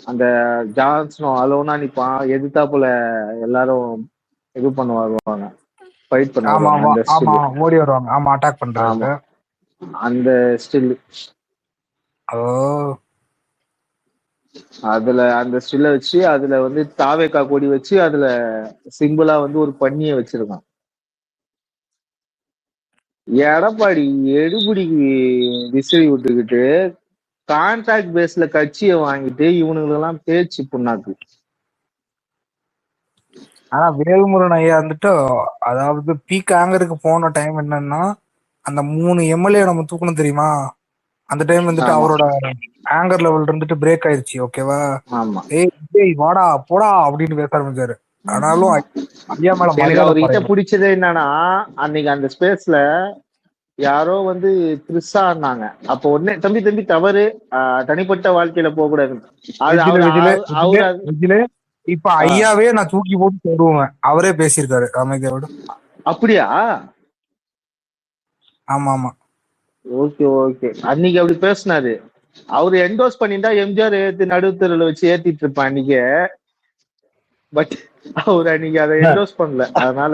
அந்த ஜான்ஸ்னோ அலோனா நிப்பான், எதிர்த்தாப்புல எல்லாரும் இது பண்ணுவாங்க, ஃபைட் பண்ண ஆமா வருவாங்க. ஆமா அந்த ஆமா ஸ்டில், ஓடி வருவாங்க. ஆமா அட்டாக் ஆமா பண்றதுக்கு. அந்த ஸ்டில், ஓ அதுல அந்த ஸ்டில்ல வச்சு அதுல வந்து தாவேக்கா கொடி வச்சு அதுல சிம்பிளா வந்து ஒரு பண்ணிய வச்சிருக்கான். எடப்பாடி எடுபடிக்கு விசிறி விட்டுக்கிட்டு கான்ட்ராக்ட் பேஸ்ல கட்சியை வாங்கிட்டு இவனுங்களுக்கு எல்லாம் பேச்சு புண்ணாக்கு. ஆனா வேல்முருகன் ஐயா வந்துட்டு, அதாவது பீக் ஆங்கருக்கு போன டைம் என்னன்னா, அந்த 3 எம்எல்ஏ நம்ம தூக்கணும் தெரியுமா? அந்த டைம் வந்துட்டு ஆமா அவரோட ஆங்கர் லெவல் இருந்துட்டு பிரேக் ஆயிடுச்சு. ஓகேவா? ஆமா. ஏய் வாடா போடா அப்படின்னு பேச ஆரம்பிச்சாரு. ஆனாலும் ஐயா மேல எனக்கு மரியாதை அவர்கிட்ட குறையல. பிடிச்சதே என்னன்னா, அன்னைக்கு அந்த ஸ்பேஸ்ல யாரோ வந்து த்ரிஷா இருந்தாங்க. அப்போ உடனே தம்பி தம்பி தவறு, தனிப்பட்ட வாழ்க்கையில போக கூடாது. அது விஜில அவரு விஜில விஜில அவரு விஜில இப்ப ஐயாவே நான் தூக்கி போட்டு போடுவேன். அவரே பேசியிருக்காரு அமைதியோட. அப்படியா? ஆமா ஆமா ஓகே ஓகே. அன்னைக்கு அப்படி பேசினாரு. அவரு என்டோஸ் பண்ணிட்டா எம்ஜிஆர் ஏத்தி நடுத்தருல வச்சு ஏத்திட்டு இருப்பான் அன்னைக்கு. பட் அவர் அன்னைக்கு அதை என்டோஸ் பண்ணல. அதனால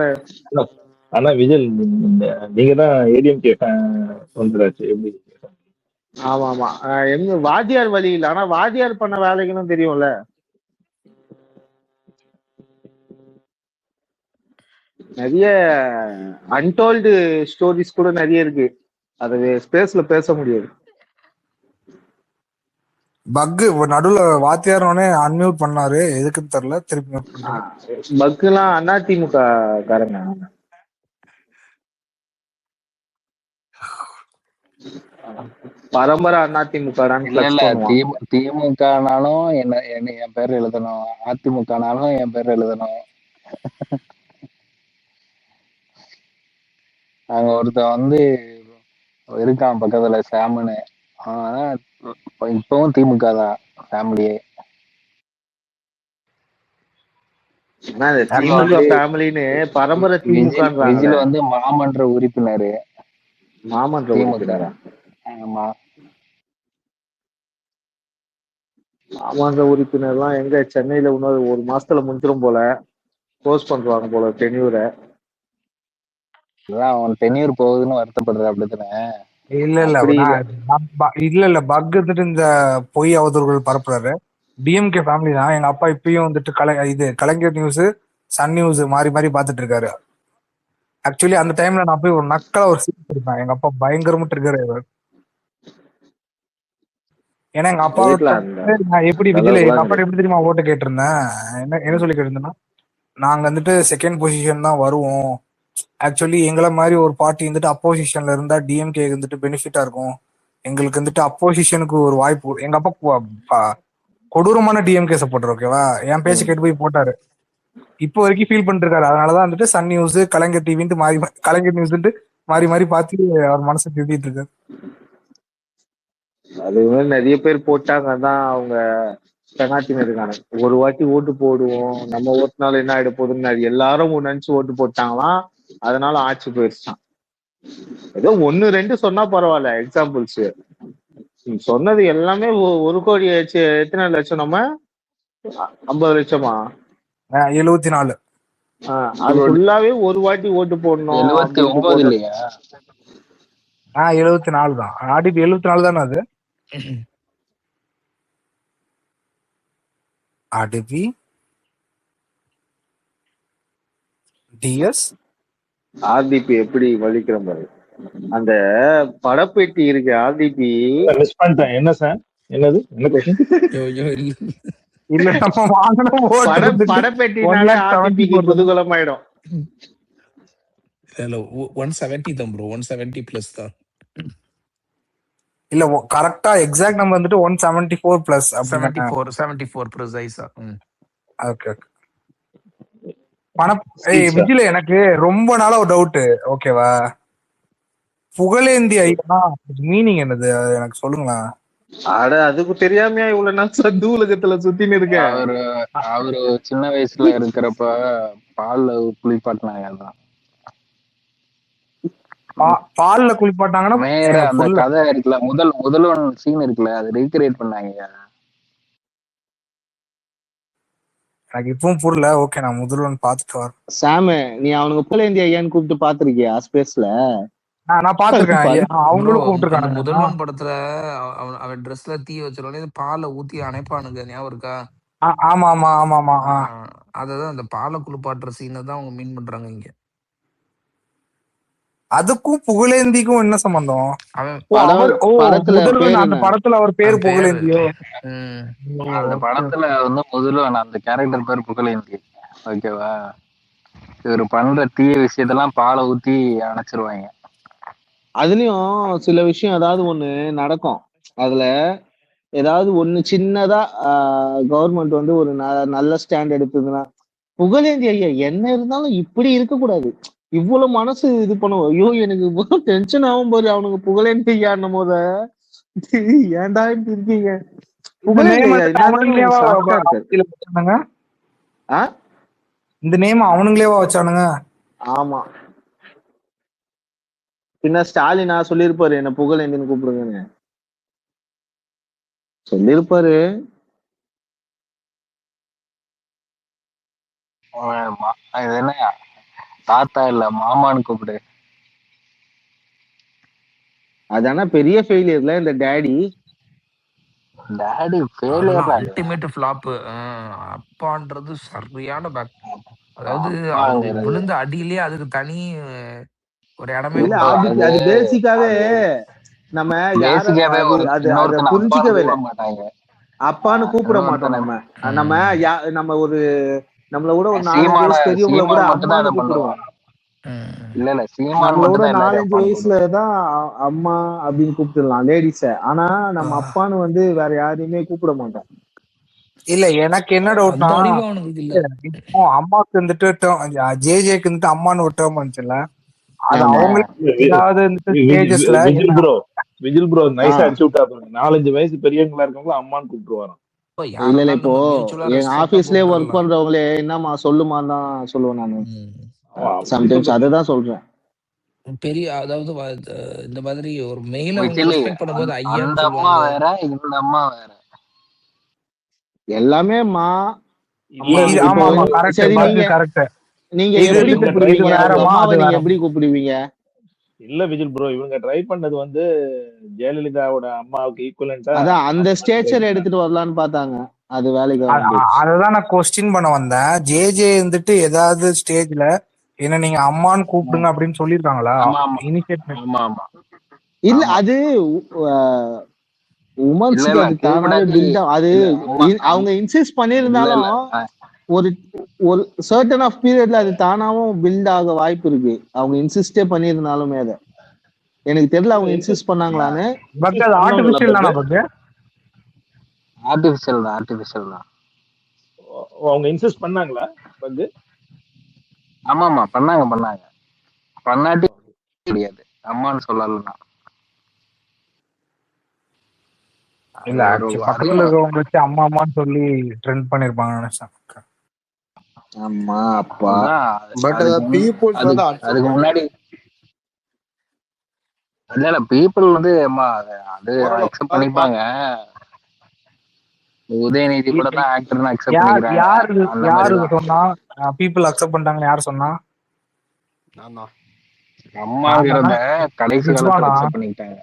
ஆனா விஜய், நீங்க தான் ஏடிஎம்கே வந்துடாச்சு எப்படி? ஆமா ஆமா. எங்க வாத்தியார் வழி இல்லை, ஆனா வாத்தியார் பண்ண வேலைகளும் தெரியும்ல. நிறைய அன்டோல்டு ஸ்டோரிஸ் கூட நிறைய இருக்கு, அது ஸ்பேஸ்ல பேச முடியாது. பக்கு நடுவுல வாத்தியாரோனே அன்மியூட் பண்ணாரு, எதுக்குன்னு தெரியல, திருப்பி மியூட் பண்றாரு. பக்கு எல்லாம் அதிமுக காரங்க. பரம்பரை அதிமுக இல்ல இல்ல திமுகனாலும் என்ன என் பேர் எழுதணும், அதிமுகனாலும் என் பேர் எழுதணும். அங்க ஒருத்தன் வந்து இருக்கான் பக்கத்துல சாமுன்னு, இப்பவும் திமுக தான் ஃபேமிலியே. திமுக ஃபேமிலின்னு பரம்பரை திமுக விஜில வந்து மாமன்ற உறுப்பினர். மாமன்ற உறுப்பினரா? ஆமா மாமன்ற உறுப்பினர்லாம் எங்க சென்னையில இன்னொரு 1 மாசத்துல முடிஞ்சிரும் போல, க்ளோஸ் பண்றாங்க போல டென்யூரை. அவன் டென்யூர் போகுதுன்னு வருத்தப்படுற அப்படித்தானே? இல்ல இல்ல இல்ல இல்ல பக் வந்துட்டு இந்த பொய் அவதூறுகள் பரப்புறாரு. டிஎம்கே ஃபேமிலி தான். எங்க அப்பா இப்பயும் வந்துட்டு இது கலைஞர் நியூஸ், சன் நியூஸ் மாறி மாறி பாத்துட்டு இருக்காரு. ஆக்சுவலி அந்த டைம்ல நான் போய் ஒரு நக்கலா ஒரு சீன் இருப்பேன். எங்க அப்பா பயங்கரமா ட்ரிகர் ஆயிடுவாரு. ஏன்னா எங்க அப்பா நான் எப்படி விஜயில எங்க அப்பா எப்படி தெரியுமா ஓட்டு கேட்டிருந்தேன், என்ன சொல்லி கேட்டிருந்தேன்னா, நாங்க வந்துட்டு செகண்ட் பொசிஷன் தான் வருவோம். ஆக்சுவலி எங்களை மாதிரி ஒரு பார்ட்டி வந்துட்டு அப்போசிஷன்ல இருந்தா டிஎம்கே வந்துட்டு பெனிஃபிட்டா இருக்கும். எங்களுக்கு வந்துட்டு அப்போசிஷனுக்கு ஒரு வாய்ப்பு. எங்க அப்பா கொடூரமான டிஎம்கே சப்போர்ட்டர். ஓகேவா? என் பேச்சு கேட்டு போய் போட்டாரு. இப்போ வரைக்கும் ஃபீல் பண்ணிட்டு இருக்காரு. அதனாலதான் வந்துட்டு சன் நியூஸ், கலைஞர் டிவின்ட்டு கலைஞர் நியூஸ் மாறி மாறி பார்த்து அவர் மனசை திருத்திட்டு இருக்காரு. அது நிறைய பேர் போட்டாங்க, தான் அவங்க பெனாத்தின்னு இருக்காங்க. ஒரு வாட்டி ஓட்டு போடுவோம், நம்ம ஓட்டுனால என்ன ஆயிட போகுதுன்னு எல்லாரும் நினைச்சு ஓட்டு போட்டாங்களாம். அதனால ஆட்சி போயிடுச்சான். ஏதோ 1-2 சொன்னா பரவாயில்ல எக்ஸாம்பிள்ஸ். சொன்னது எல்லாமே 1 கோடி எத்தனை லட்சம்? நம்ம 50 லட்சமா? 74. அது ஃபுல்லாவே ஒரு வாட்டி ஓட்டு போடணும். 79 இல்லையா? 74 தான். ஆடிபி 74 தானே அது? ஆர்டிபி டிஎஸ் ஆர்டிபி எப்படி வலிக்கிற மாதிரி அந்த படப்பெட்டி இருக்கு. ஆர்டிபி மிஸ் பண்ணிட்டேன். என்ன சார்? என்னது? என்ன கொஸ்டின்? இல்ல நம்ம வாங்கணும் படப்பெட்டினாலே ஆர்டிபிக்கு குதூகலம் ஆயிடும். இல்ல 170 தான் ப்ரோ, 170 பிளஸ் தான். இல்ல கரெக்டா எக்ஸாக்ட் நம்பர் வந்துட்டு 174 பிளஸ் 74 ப்ரிசைஸா. Okay okay. விஜில எனக்கு ரொம்ப நாளா ஒரு டவுட். ஓகேவா? புகழேந்தி ஐயா மீனிங் என்னது எனக்கு சொல்லுங்களா? அட அதுக்கு தெரியாமையா இவ்வளவு நாள் சந்து உலகத்துல சுத்தின்னு இருக்கேன். அவரு சின்ன வயசுல இருக்கிறப்ப பால்ல குளிப்பாட்டினாங்க. பால்ல குளிப்பாட்டாங்கன்னா அந்த கதை இருக்குல்ல, முதல்வன் சீன் இருக்குல்ல, அது ரீக்ரியேட் பண்ணாங்க. எனக்கு இப்பவும் புரியல. ஓகே, நான் முதல்வன் பாத்துட்டு வரேன். சாமு, நீ அவனுக்கு புகழேந்தி ஐயான்னு கூப்பிட்டு பாத்திருக்கியா ஸ்பேஸ்ல? நான் பாத்துருக்கேன். ப்ரோ அவங்களும் அந்த கூப்பிட்டுருக்கானுங்க. முதல்வன் படத்துல அவன் ட்ரெஸ்ல தீ வச்சிருவானே, பாலை ஊத்தி அணைப்பானுங்க, ஞாபகம் இருக்கா? ஆமா ஆமா ஆமா ஆமா. அததான் அந்த பாலை குளிப்பாட்டுற சீனை தான் அவங்க மீன் பண்றாங்க இங்க. அதுக்கும் புகழேந்திக்கும் என்ன சம்பந்தம்? படத்துல முதல்வன் அந்த படத்துல அவர் பேரு புகழேந்தியோ? அந்த படத்துல வந்து முதல்வன் அந்த கேரக்டர் பேர் புகழேந்தி. ஓகேவா? இவர் பண்ற தீய விஷயத்தெல்லாம் பாலை ஊத்தி அணைச்சிருவாங்க. அதுலயும் சில விஷயம் ஏதாவது ஒண்ணு நடக்கும். அதுல ஏதாவது ஒண்ணு சின்னதா கவர்மெண்ட் வந்து ஒரு நல்ல ஸ்டாண்ட் எடுத்ததுன்னா, புகழேந்தி ஐயா என்ன இருந்தாலும் இப்படி இருக்க கூடாது, இவ்வளவு மனசு இது பண்ணுவோம். ஐயோ எனக்கு இவ்வளவு டென்ஷன் ஆகும் போது அவனுக்கு புகழேந்தி ஐயான்னும் போத, ஏன்டா இப்படி இருக்கீங்க? இந்த நேம் அவனுங்களேவா வச்சானுங்க? ஆமா, பின்ன ஸ்டாலினா சொல்லிருப்பாரு என்ன புகழேந்தின்னு கூப்பிடுங்கன்னு சொல்லிருப்பாரு. இது என்ன தாத்தா இல்ல மாமான்னு கூப்பிடு. அதான பெரிய ஃபெயிலியர்ல இந்த டாடி ஃபெயிலியர், அல்டிமேட் ஃபிளாப். அப்பான்றது சரியான பேக். அதாவது அவங்க விழுந்த அடியிலேயே அதுக்கு தனி ஒரு இடமே இல்ல. அது பேசிக்காவே நம்ம அதை புரிஞ்சிக்கவே இல்லை. அப்பான்னு கூப்பிட மாட்டோம் நம்ம ஒரு நம்மள கூட ஒரு 4 வயசு பெரியவங்களை கூட அம்மான்னு கூப்பிடுவோம். நம்மளோட 4-5 வயசுலதான் அம்மா அப்படின்னு கூப்பிட்டுடலாம் லேடிஸ. ஆனா நம்ம அப்பான்னு வந்து வேற யாரையுமே கூப்பிட மாட்டோம். இல்ல, எனக்கு என்ன டவுட்னா, அம்மாக்கு வந்துட்டு ஜேஜேக்கு வந்துட்டு அம்மான்னு ஒரு டேர்ம் வந்துச்சுல்ல, அது விஜில் ப்ரோ நைஸா அடிச்சு விட்டா. 4-5 வயசு பெரியவங்களா இருக்கவங்க அம்மான்னு கூப்பிட்டு வரோம். இல்ல இப்போ எங்க ஆபீஸ்லயே ஒர்க் பண்றவங்களே என்னமா சொல்லுமான்னு தான் சொல்லுவேன் நானு. சம்டைம்ஸ் அததான் சொல்றேன். பெரிய அதாவது இந்த மாதிரி ஒரு மெயில அவங்க ரெஸ்பெக்ட் பண்ணும்போது ஐயான்னு சொல்லுவாங்க. இந்த அம்மா வேற எல்லாமே மா. சரி, நீங்க எப்படி கூப்பிடுவீங்க? அம்மாவை நீங்க எப்படி கூப்பிடுவீங்க? இல்ல விஜில் ப்ரோ, இவங்க ட்ரை பண்ணது வந்து ஜெயலலிதாவோட அம்மாவுக்கு ஈக்குவலண்டா அதான் அந்த ஸ்டேச்சர் எடுத்துட்டு வரலான்னு பார்த்தாங்க. அது வேலைக்கு அததான் நான் கொஸ்டின் பண்ண வந்தேன். ஜேஜே வந்துட்டு ஏதாவது ஸ்டேஜ்ல என்ன நீங்க அம்மான்னு கூப்பிடுங்க அப்படின்னு சொல்லிருக்காங்களா? இல்ல, அது உமன்ஸுக்கு அது தானாவே பில்ட் அது அவங்க இன்சிஸ்ட் பண்ணிருந்தாலும் ஒரு சர்டன் ஆஃப் பீரியட்ல அது தானாவும் பில்ட் ஆக வாய்ப்பு இருக்கு. அவங்க இன்சிஸ்டே பண்ணிருந்தாலுமே அதை எனக்கு தெரியல அவங்க இன்சிஸ்ட் பண்ணாங்களான்னு. ஆர்டிபிஷியல் தான். அவங்க இன்சிஸ்ட் பண்ணாங்களா? ஆமாமா, பண்ணாங்க பண்ணாட்டி முடியாது அம்மான்னு சொல்லலாம். இல்ல, பக்கத்துல இருக்கவங்க வச்சு அம்மா அம்மான்னு சொல்லி ட்ரெண்ட் பண்ணிருப்பாங்க நினைச்சேன். அம்மா அப்பா. பட் அதுக்கு முன்னாடி இல்ல பீப்புள் வந்து அது அக்செப்ட் பண்ணிப்பாங்க. உதயநிதி கூட தான் ஆக்டர்னு அக்செப்ட் பண்ணிக்கிறாங்க. யாரு சொன்னா பீப்புள் அக்செப்ட் பண்ணிட்டாங்க? யாரு சொன்னா? அம்மாங்கிறத கடைசி காலத்துல அக்செப்ட் பண்ணிட்டாங்க.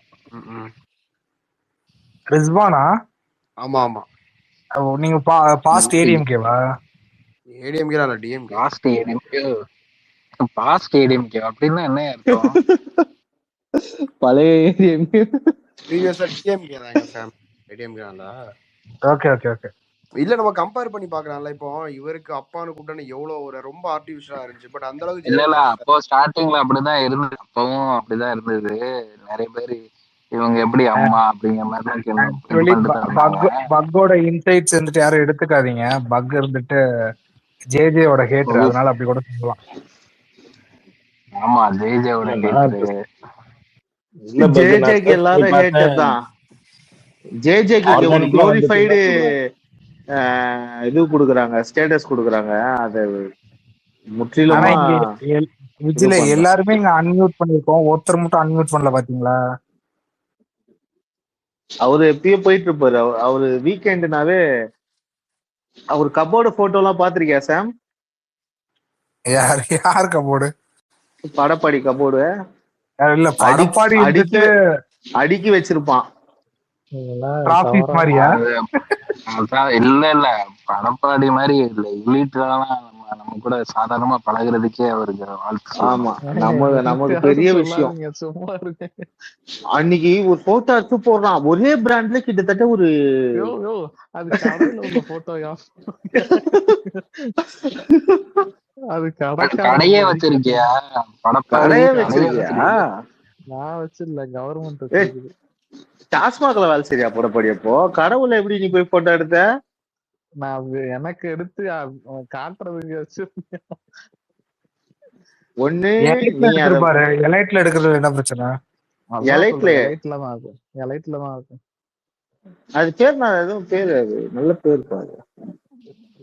ரிஸ்வானா? ஆமா ஆமா. நீங்க பாஸ்ட் ஏடிஎம்கேவா? ஏடிஎம்கே இல்ல டிஎம்கே. பாஸ்ட் ஏடிஎம்கே அப்படின்னா என்ன அர்த்தம்? பழைய ஏடிஎம்கே ப்ரீவியஸா டிஎம்கே தாங்க சாம். ஏடிஎம்கேல ஓகே. இல்ல நம்ம கம்பேர் பண்ணி பார்க்கலாம்ல. இப்போ இவருக்கு அப்பான்னு கூப்பிட்டா எவ்வளவு ஒரு ரொம்ப ஆர்டிஃபிஷியலா இருந்துச்சு. பட் அந்த அளவுக்கு இல்ல அப்போ ஸ்டார்டிங்ல அப்படிதான் இருந்தது. அப்பவும் அப்படிதான் இருந்தது. நிறைய பேர் இவங்க எப்படி அம்மா அப்படிங்கிற மாதிரி பக்கோட இன்சைட்ஸ் வந்துட்டு யாரும் எடுத்துக்காதீங்க. பக் இருந்துட்டு ஜேஜேவோட ஹேட்டர், அதனால அப்படி கூட சொல்லலாம். ஆமா, ஜேஜேவோட ஹேட்டர். ஜேஜேக்கு எல்லாரும் ஹேட்டர் தான். ஜேஜேக்கு ஒரு குளோரிஃபைடு இது குடுக்குறாங்க, ஸ்டேட்டஸ் குடுக்குறாங்க. அது முற்றிலுமா விஜில எல்லாருமே இங்க அன்மியூட் பண்ணிருக்கோம், ஒருத்தர் மட்டும் அன்மியூட் பண்ணல பாத்தீங்களா? அவரு எப்பயோ போயிட்டு இருப்பாரு. அவரு வீக்கெண்டுனாவே அவர் கபோர்டு போட்டோ எல்லாம் பாத்திருக்கியா சாம்? யார் கபோர்டு? படப்பாடி கபோர்டு இல்ல படப்பாடி அடுக்கி வச்சிருப்பான். மாதிரியா? இல்ல படப்பாடி மாதிரி இல்ல, எலிட்லாம் நம்ம கூட சாதாரணமா பழகுறதுக்கே அவருக்கு வாழ்த்து. ஆமா, நமக்கு பெரிய விஷயம். சும்மா இருக்கு. அன்னைக்கு ஒரு போட்டோ எடுத்து போடுறான், ஒரே பிராண்ட்ல கிட்டத்தட்ட ஒரு அது கடையில உள்ள போட்டோயா? அது கடையே வச்சிருக்கியா? கடையே வச்சிருக்கியா? நான் வச்சிருல, கவர்மெண்ட். டாஸ்மாக்ல வேலை சரியா படப்பாடி? அப்போ கடவுள எப்படி நீ போய் போட்டோ எடுத்த? நான் எனக்கு எடுத்து காட்டுறதுக்கு வச்சிருக்கேன். ஒண்ணு பாரு, எலைட்ல எடுக்கிறது என்ன பிரச்சனை? எலைட்ல தான் இருக்கும். அது பேர் நான் எதுவும் பேரு, அது நல்ல பேர் பாரு.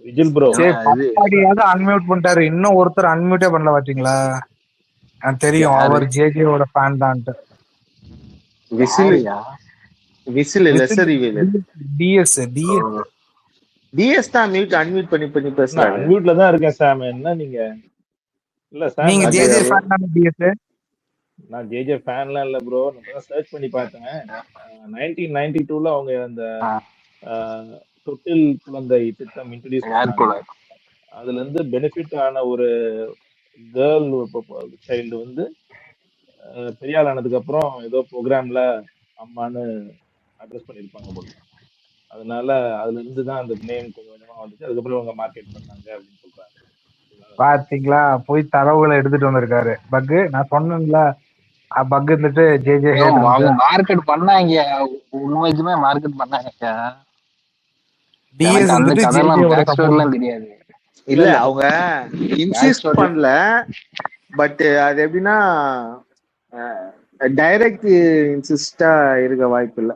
விஜில் ப்ரோ படப்பாடியாவது அன்மியூட் பண்ணிட்டாரு, இன்னும் ஒருத்தர் அன்மியூட்டே பண்ணல பாத்தீங்களா? எனக்கு தெரியும் அவர் ஜேஜேவோட ஃபேன் தான்ட்டு. விசில் லெசர் ஈவில் டிஎஸ் தான் மியூட் அன்மியூட் பண்ணி பேசுறாங்க. அன்மியூட்ல தான் இருக்கேன் சாம். என்ன நீங்க? இல்ல சாம், நீங்க ஜேஜே ஃபேன் தானே? டிஎஸ் நான் ஜேஜே ஃபேன்லாம் இல்ல ப்ரோ. நான் சர்ச் பண்ணி பார்த்தேன். 1992ல அவங்க அந்த தொட்டில் குழந்தை திட்டம் இன்ட்ரோடியூஸ் பண்ணாங்க. அதுல இருந்து பெனிஃபிட் ஆன ஒரு கேர்ள் சைல்டு வந்து பெரிய ஆள் ஆனதுக்கு அப்புறம் ஏதோ ப்ரோக்ராம்ல அம்மான்னு அட்ரஸ் பண்ணிருப்பாங்க போல. அதனால அதுல இருந்து தான் அந்த நேம் கொஞ்சம் கொஞ்சமா வந்துச்சு. அதுக்கப்புறம் அவங்க மார்க்கெட் பண்ணாங்க அப்படின்னு சொல்றாங்க. பாத்தீங்களா, போய் தரவுகளை எடுத்துட்டு வந்திருக்காரு பக்கு. நான் சொன்னேன்ல, பக் இருந்துட்டு ஜேஜே மார்க்கெட் பண்ணாங்க, உண்மைக்குமே மார்க்கெட் பண்ணாங்க. தெரியாது. இல்ல அவங்க இன்சிஸ்ட் பண்ணல, பட் அது எப்படின்னா டைரக்ட் இன்சிஸ்டா இருக்க வாய்ப்பு இல்ல.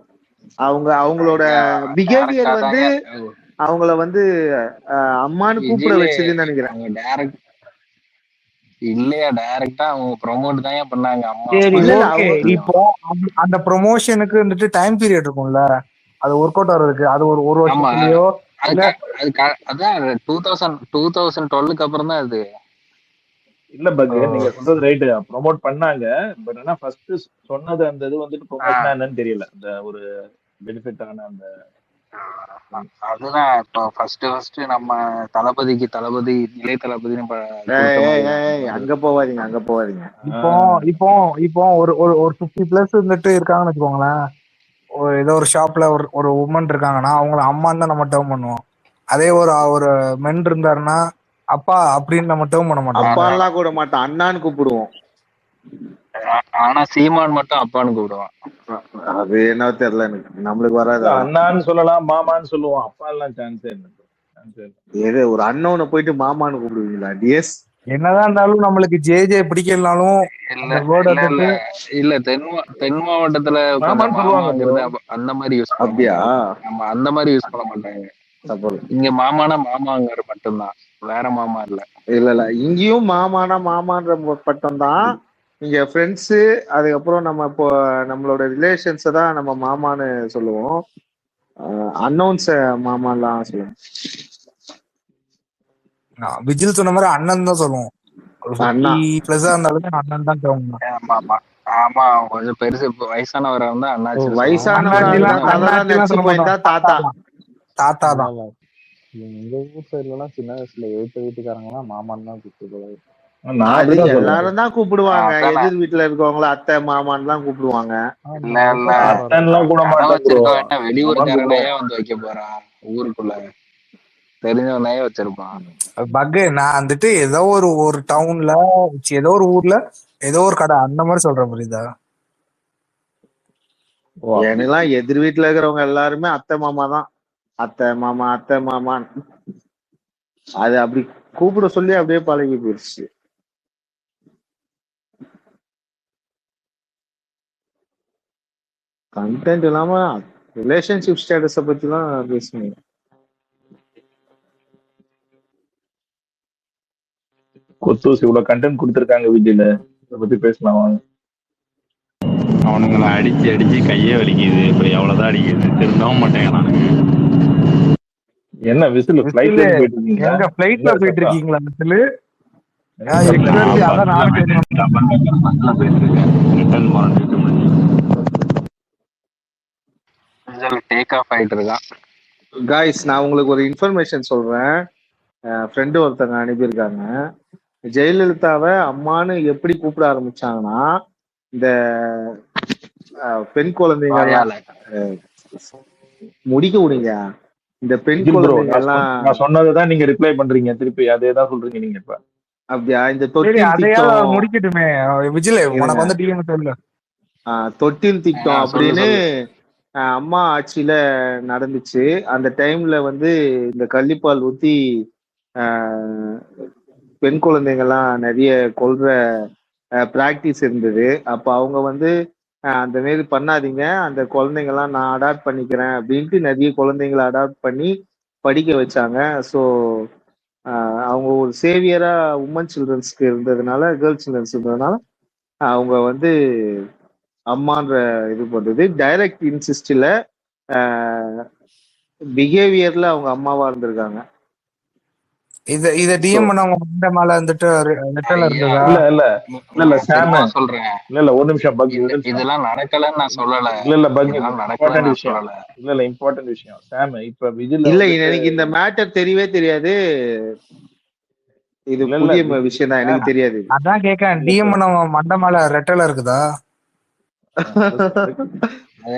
அவங்களோட பிஹேவியர் வந்து அவங்கள வந்து அம்மான்னு கூப்பிட வச்சதுன்னு நினைக்கிறேன். இல்லையா, டைரக்டா அவங்க ப்ரோமோட் தான் பண்ணாங்க. இப்போ அந்த ப்ரொமோஷனுக்கு வந்துட்டு டைம் பீரியட் இருக்கும்ல, அது ஒர்க் அவுட் ஆகிறதுக்கு அது ஒரு வருஷத்துலயோ. அதான் 2012க்கு அப்புறம் தான் அது. இல்ல பக், நீங்க சொல்றது ரைட், ப்ரோமோட் பண்ணாங்க. பட் ஆனா ஃபர்ஸ்ட் சொன்னது அந்த இது வந்துட்டு ப்ரொமோஷனா என்னன்னு தெரியல. அந்த ஒரு பெனிஃபிட் ஆன அந்த அதுதான் இப்போ ஃபர்ஸ்ட் நம்ம தளபதி இளைய தளபதி. அங்க போவாதீங்க. இப்போ ஒரு 50+ இருந்துட்டு இருக்காங்கன்னு வச்சுக்கோங்களேன். ஏதோ ஒரு ஷாப்ல ஒரு உமன் இருக்காங்கன்னா அவங்கள அம்மான்னு தான் நம்ம டேர்ம் பண்ணுவோம். அதே ஒரு மென் இருந்தாருன்னா அப்பா அப்படின்னு நம்ம டேர்ம் பண்ண மாட்டோம். அப்பாலாம் கூட மாட்டோம், அண்ணான்னு கூப்பிடுவோம். ஆனா சீமான் மட்டும் அப்பான்னு கூப்பிடுவான். அது என்ன தெரியல எனக்கு, நம்மளுக்கு வராது. அண்ணான்னு சொல்லலாம், மாமான்னு சொல்லுவோம். அப்பா எல்லாம் சான்ஸே இல்லை. ஒரு அண்ணனை போயிட்டு மாமான்னு கூப்பிடுவீங்களா? டிஎஸ் என்னதான் இருந்தாலும் நம்மளுக்கு ஜேஜே பிடிக்கலனாலும் இல்ல தென் மாவட்டத்துல அந்த மாதிரி யூஸ். அப்படியா? நம்ம அந்த மாதிரி யூஸ் பண்ண மாட்டாங்க. இங்க மாமானா மாமாங்கிற மட்டும்தான், வேற மாமா இல்ல. இல்ல இங்கேயும் மாமான்ற பட்டம் தான். இங்க ஃப்ரெண்ட்ஸு, அதுக்கப்புறம் நம்ம இப்போ நம்மளோட ரிலேஷன்ஸை தான் நம்ம மாமான்னு சொல்லுவோம். அன்னௌன்ஸ மாமாலாம் சொல்லுவோம். விஜில் சொன்ன மாதிரி அண்ணன் தான் சொல்லுவோம். அண்ணன் தான் சொல்லுவோம். ஆமா, கொஞ்சம் பெருசு வயசானவரை வந்து அண்ணாச்சி. தாத்தா தான். எங்க ஊர் சைட்ல எல்லாம் சின்ன வயசுல வீட்டுக்காரங்க எல்லாம் மாமான்னு தான் கூப்பிடுவாங்க. எல்லாரும் தான் கூப்பிடுவாங்க. எதிர் வீட்டுல இருக்கவங்கள அத்தை மாமான்னு தான் கூப்பிடுவாங்க. வெளியூர்காரனையே வந்து வைக்க போறான், ஊருக்குள்ள தெரிஞ்சவனையே வச்சிருப்பான். பக்கு நான் வந்துட்டு ஏதோ ஒரு டவுன்ல, ஏதோ ஒரு ஊர்ல, ஏதோ ஒரு கடை அந்த மாதிரி சொல்ற புரியுதா? எனக்குலாம் எதிர் வீட்டுல இருக்கிறவங்க எல்லாருமே அத்தை மாமா தான். அத்தை மாமான் அது அப்படி கூப்பிட சொல்லி அப்படியே பழகி போயிடுச்சு. கண்டென்ட் இல்லாம ரிலேஷன்ஷிப் ஸ்டேட்டஸ பத்தி எல்லாம் பேசுவீங்க. கொத்தூசி இவ்வளவு கண்டென்ட் கொடுத்துருக்காங்க விஜயில, இதை பத்தி பேசலாம். அவனுங்களை அடிச்சு கையே வலிக்குது. இப்ப எவ்வளவுதான் அடிக்குது, திருந்தவும் மாட்டேங்கிறானுங்க. என்ன விசில் ஃபிளைட்ல விசில் போயிட்டு இருக்கீங்களா? எங்க பிளைட்ல என்ன போயிட்டு சத்தம்? இருக்கீங்களா விசில்? என்ன சத்தம்? எக்ஸாக்ட்லி அதான் நானும் கேட்கணும். டேக் ஆஃப் ஆயிட்டு இருக்கான். காய்ஸ் நான் உங்களுக்கு ஒரு இன்ஃபர்மேஷன் சொல்றேன். ஃப்ரெண்டு ஒருத்தங்க அனுப்பியிருக்காங்க. ஜெயலலிதாவை அம்மான்னு எப்படி கூப்பிட ஆரம்பிச்சாங்கன்னா, இந்த பெண் குழந்தைங்க வாயால. முடிக்க விடுங்க. இந்த பெண் விஜில் ப்ரோ, குழந்தைங்க எல்லாம் நான் சொன்னதுதான் நீங்க ரிப்ளை பண்றீங்க, திருப்பி அதே தான் சொல்றீங்க நீங்க இப்ப. அப்படியா? இந்த சரி தொட்டில் அதையாவது அவர் திட்டம் முடிக்கட்டுமே. விஜில் இருங்க. உனக்கு வந்து டிஎம் சொல்லு. தொட்டில் திட்டம் சொல்லு அப்படின்னு சொல்லு. அம்மா ஆட்சியில நடந்துச்சு. அந்த டைம்ல வந்து இந்த கள்ளிப்பால் ஊத்தி பெண் குழந்தைங்கள்லாம் நிறைய கொல்ற பிராக்டிஸ் இருந்தது. அப்ப அவங்க வந்து அந்த மாரி பண்ணாதீங்க, அந்த குழந்தைங்கள்லாம் நான் அடாப்ட் பண்ணிக்கிறேன் அப்படின்ட்டு நிறைய குழந்தைங்களை அடாப்ட் பண்ணி படிக்க வச்சாங்க. ஸோ அவங்க ஒரு சேவியரா உமன் சில்ட்ரன்ஸ்க்கு இருந்ததுனால, கேர்ள்ஸ் சில்ட்ரன்ஸ் இருந்ததுனால அவங்க வந்து அம்மான்ற இது பண்றது டைரக்ட் இன்சிஸ்ட்ல பிஹேவியர்ல அவங்க அம்மாவா இருந்திருக்காங்க. இத டிஎம் பண்ணவங்க மண்ட மேல வந்துட்டு நெட்டல இருந்ததா? இல்ல சாம் சொல்றேன். இல்ல ஒரு நிமிஷம் பக். இதெல்லாம் நடக்கலன்னு நான் சொல்லல. இல்ல பக், இம்பார்ட்டன்ட் விஷயம். இல்ல இம்பார்ட்டன்ட் விஷயம் சாம். இப்ப விஜில் இல்ல எனக்கு இந்த மேட்டர் தெரியவே தெரியாது. இது புதிய விஷயம் தான், எனக்கு தெரியாது. அதான் கேட்கறேன், டிஎம் பண்ணவங்க மண்ட மேல ரெட்டல இருக்குதா?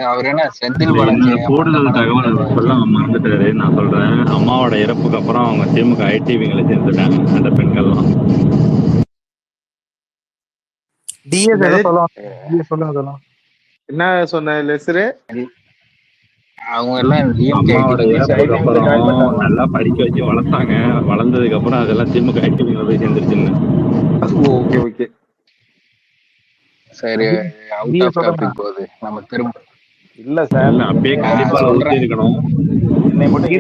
அவர் என்ன செந்தில் பாலாஜி கூடுதல் தகவல் சொல்ல மறந்துட்டாரு. நான் சொல்றேன், அம்மாவோட இறப்புக்கு அப்புறம் அவங்க திமுக ஐடிவிங்களை சேர்ந்துட்டாங்க அந்த பெண்கள்லாம். என்ன சொன்ன லெசரு? அவங்க எல்லாம் அம்மாவோட இறப்புக்கு அப்புறம் நல்லா படிக்க வச்சு வளர்த்தாங்க. வளர்ந்ததுக்கு அப்புறம் அதெல்லாம் திமுக ஐடிவிங்களை போய் சேர்ந்துருச்சுன்னு. ஓகே ஓகே சரி, அவுட் ஆஃப் டாபிக் போகுது. நம்ம திரும்ப இல்ல சார், அப்படியே கண்டிப்பா ஊத்தி இருக்கணும். என்னை மட்டும்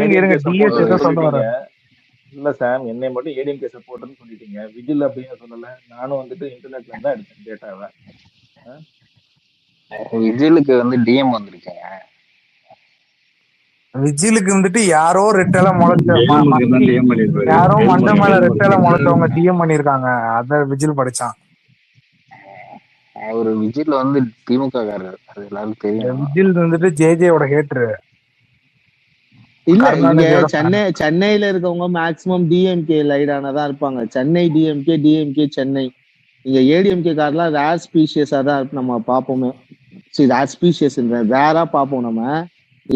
இல்ல சாம், என்னை மட்டும் ஏடிஎம்கே சப்போர்ட்னு சொல்லிட்டீங்க, விஜில் அப்படின்னு சொல்லல. நானும் வந்துட்டு இன்டர்நெட்ல தான் எடுத்தேன் டேட்டாவை. விஜிலுக்கு வந்து டிஎம் வந்திருக்கேங்க. விஜிலுக்கு வந்துட்டு யாரோ ரெட்டல முளைச்ச யாரோ மண்ட மேல ரெட்டல முளைச்சவங்க டிஎம் பண்ணிருக்காங்க. அத விஜில் படிச்சான். அவரு விஜில் வந்து திமுக காரர், அது எல்லாரும் தெரியும். விஜில் வந்துட்டு ஜேஜேயோட ஹேட்டர். இல்ல சென்னையில இருக்கவங்க மேக்சிமம் டிஎம்கே லைடானதான் இருப்பாங்க. சென்னை டிஎம்கே சென்னை. இங்க ஏடிஎம்கே காரெல்லாம் ரேர் ஸ்பீஷியஸா தான் நம்ம பார்ப்போமே. ரேர் ஸ்பீஷியஸ் ரேரா பார்ப்போம் நம்ம.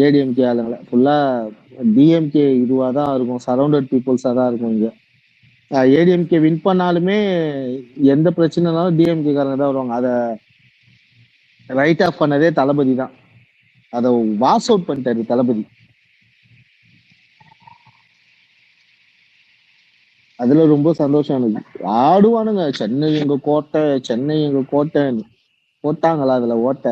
ஏடிஎம்கே ஆளுங்களை ஃபுல்லா டிஎம்கே இதுவா தான் இருக்கும், சரௌண்டட் பீப்புள்ஸா தான் இருக்கும். இங்க ஏடிஎம்கே வின் பண்ணாலுமே எந்த பிரச்சனைனாலும் டிஎம்கே காரங்க தான் வருவாங்க. அதை ரைட் ஆஃப் பண்ணதே தளபதி தான். அதை வாஷ் அவுட் பண்ணிட்டாரு தளபதி. அதுல ரொம்ப சந்தோஷம் எனக்கு. ஆடுவானுங்க, சென்னை எங்க கோட்டை, சென்னை எங்க கோட்டைன்னு போட்டாங்களா அதுல ஓட்ட.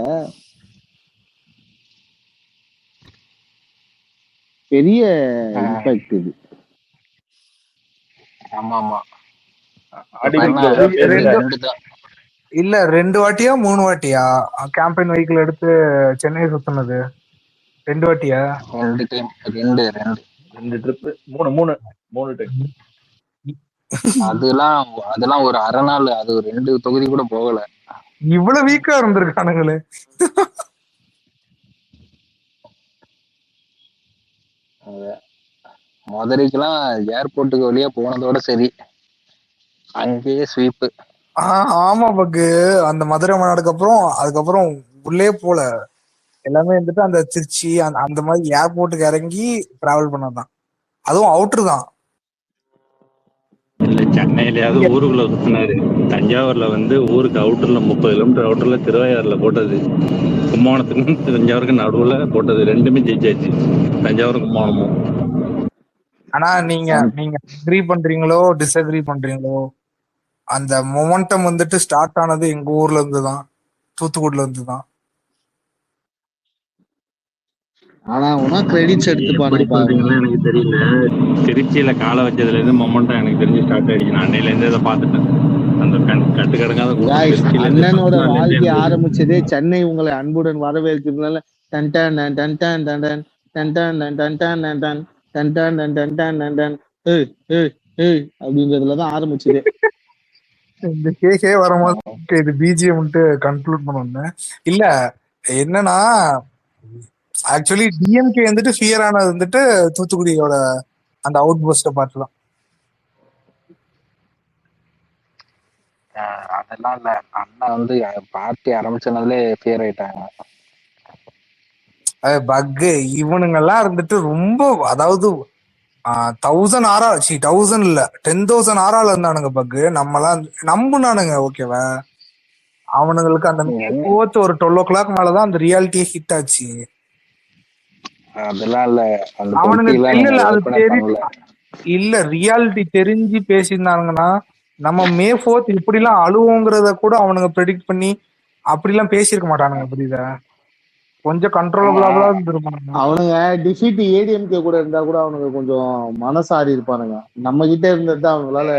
பெரிய இம்பாக்ட் இது. இல்ல 2 வாட்டியா 3 வாட்டியா கேம்பெயின் வெஹிக்கிள் எடுத்து சென்னை சுத்தினது? 2 வாட்டியா? 2 trip, 3 time. அதெல்லாம் ஒரு அரை நாள், அது ஒரு 2 தொகுதி கூட போகல. இவ்வளவு வீக்கா இருந்திருக்கானுங்களே. மதுரைக்கெல்லாம் ஏர்போர்ட்டுக்கு வழியா போனதோட சரி, அங்கேயே ஸ்வீப்பு. ஆமா பக்கு. அந்த மதுரை மாநாடுக்கு அப்புறம் அதுக்கப்புறம் உள்ளே போல. எல்லாமே வந்துட்டு அந்த திருச்சி அந்த மாதிரி ஏர்போர்ட்டுக்கு இறங்கி டிராவல் பண்ணதான். அதுவும் அவுட்ரு தான். இல்ல சென்னையிலயாவது ஊருக்குள்ள சுத்தினாரு. தஞ்சாவூர்ல வந்து ஊருக்கு அவுட்டர்ல 30 கிலோமீட்டர் அவுட்டர்ல திருவையாறுல போட்டது. கும்பகோணத்துக்கும் தஞ்சாவூருக்கு நடுவுல போட்டது. 2மே ஜெயிச்சாச்சு, தஞ்சாவூரும் கும்பகோணமும். ஆனா நீங்க அக்ரி பண்றீங்களோ டிஸ்அக்ரி பண்றீங்களோ, அந்த மொமெண்டம் வந்துட்டு ஸ்டார்ட் ஆனது எங்க ஊர்ல இருந்துதான், தூத்துக்குடில இருந்துதான். ஆனா உனா கிரெடிட்ஸ் எடுத்துப்பாங்க எனக்கு தெரியல. திருச்சியில காலை வச்சதுல இருந்து மொமெண்டம் எனக்கு தெரிஞ்சு ஸ்டார்ட் ஆயிடுச்சு. நான் அன்னையில இருந்தே அதை பார்த்துட்டேன். அந்த கட்டு கடங்காத அண்ணனோட வாழ்க்கை ஆரம்பிச்சதே சென்னை உங்களை அன்புடன் வரவேற்கிறதுனால டன் டன் டன் டன் டன் டன் டன் டன் டன் டன் டன் டன் டன் டன் டன் டன் டன் டன் டன் ஏய் ஏய் ஏய் அப்படின்றதுலதான் ஆரம்பிச்சது. இந்த கேக்கே வரும்போது இது பிஜிஎம் கன்க்ளூட் பண்ணுவேன். இல்ல என்னன்னா ஆக்சுவலி டிஎம்கே வந்துட்டு ஃபியர் ஆனது வந்துட்டு தூத்துக்குடியோட அந்த அவுட் போஸ்ட பார்த்துலாம். அதெல்லாம் இல்ல, அண்ணா வந்து பார்ட்டி ஆரம்பிச்சதுலே ஃபியர் ஆயிட்டாங்க. பக்கு இவனுங்க எல்லாம் இருந்துட்டு ரொம்ப, அதாவது 1000 ஆரா 1000 இல்ல 10,000 ஆறால இருந்தானுங்க பக்கு. நம்மலாம் நம்புனானுங்க ஓகேவா. அவனுங்களுக்கு அந்த ஒரு 12 மேலதான் அந்த ரியாலிட்டியே ஹிட் ஆச்சு. அதெல்லாம் இல்ல, அவனுங்க இல்ல அது தெரியல, இல்ல ரியாலிட்டி தெரிஞ்சு பேசியிருந்தானுங்கன்னா நம்ம மே 4th இப்படி எல்லாம் அழுவோங்கிறத கூட அவனுங்க ப்ரெடிக்ட் பண்ணி அப்படி எல்லாம் பேசியிருக்க மாட்டானுங்க. புரியுதா? கொஞ்சம் கண்ட்ரோலபிளா இருந்திருப்பானுங்க. அவனுங்க டிஃபீட் ஏடிஎம்கே கூட இருந்தா கூட அவனுங்க கொஞ்சம் மனசாரி இருப்பானுங்க. நம்ம கிட்ட இருந்தது அவங்களால.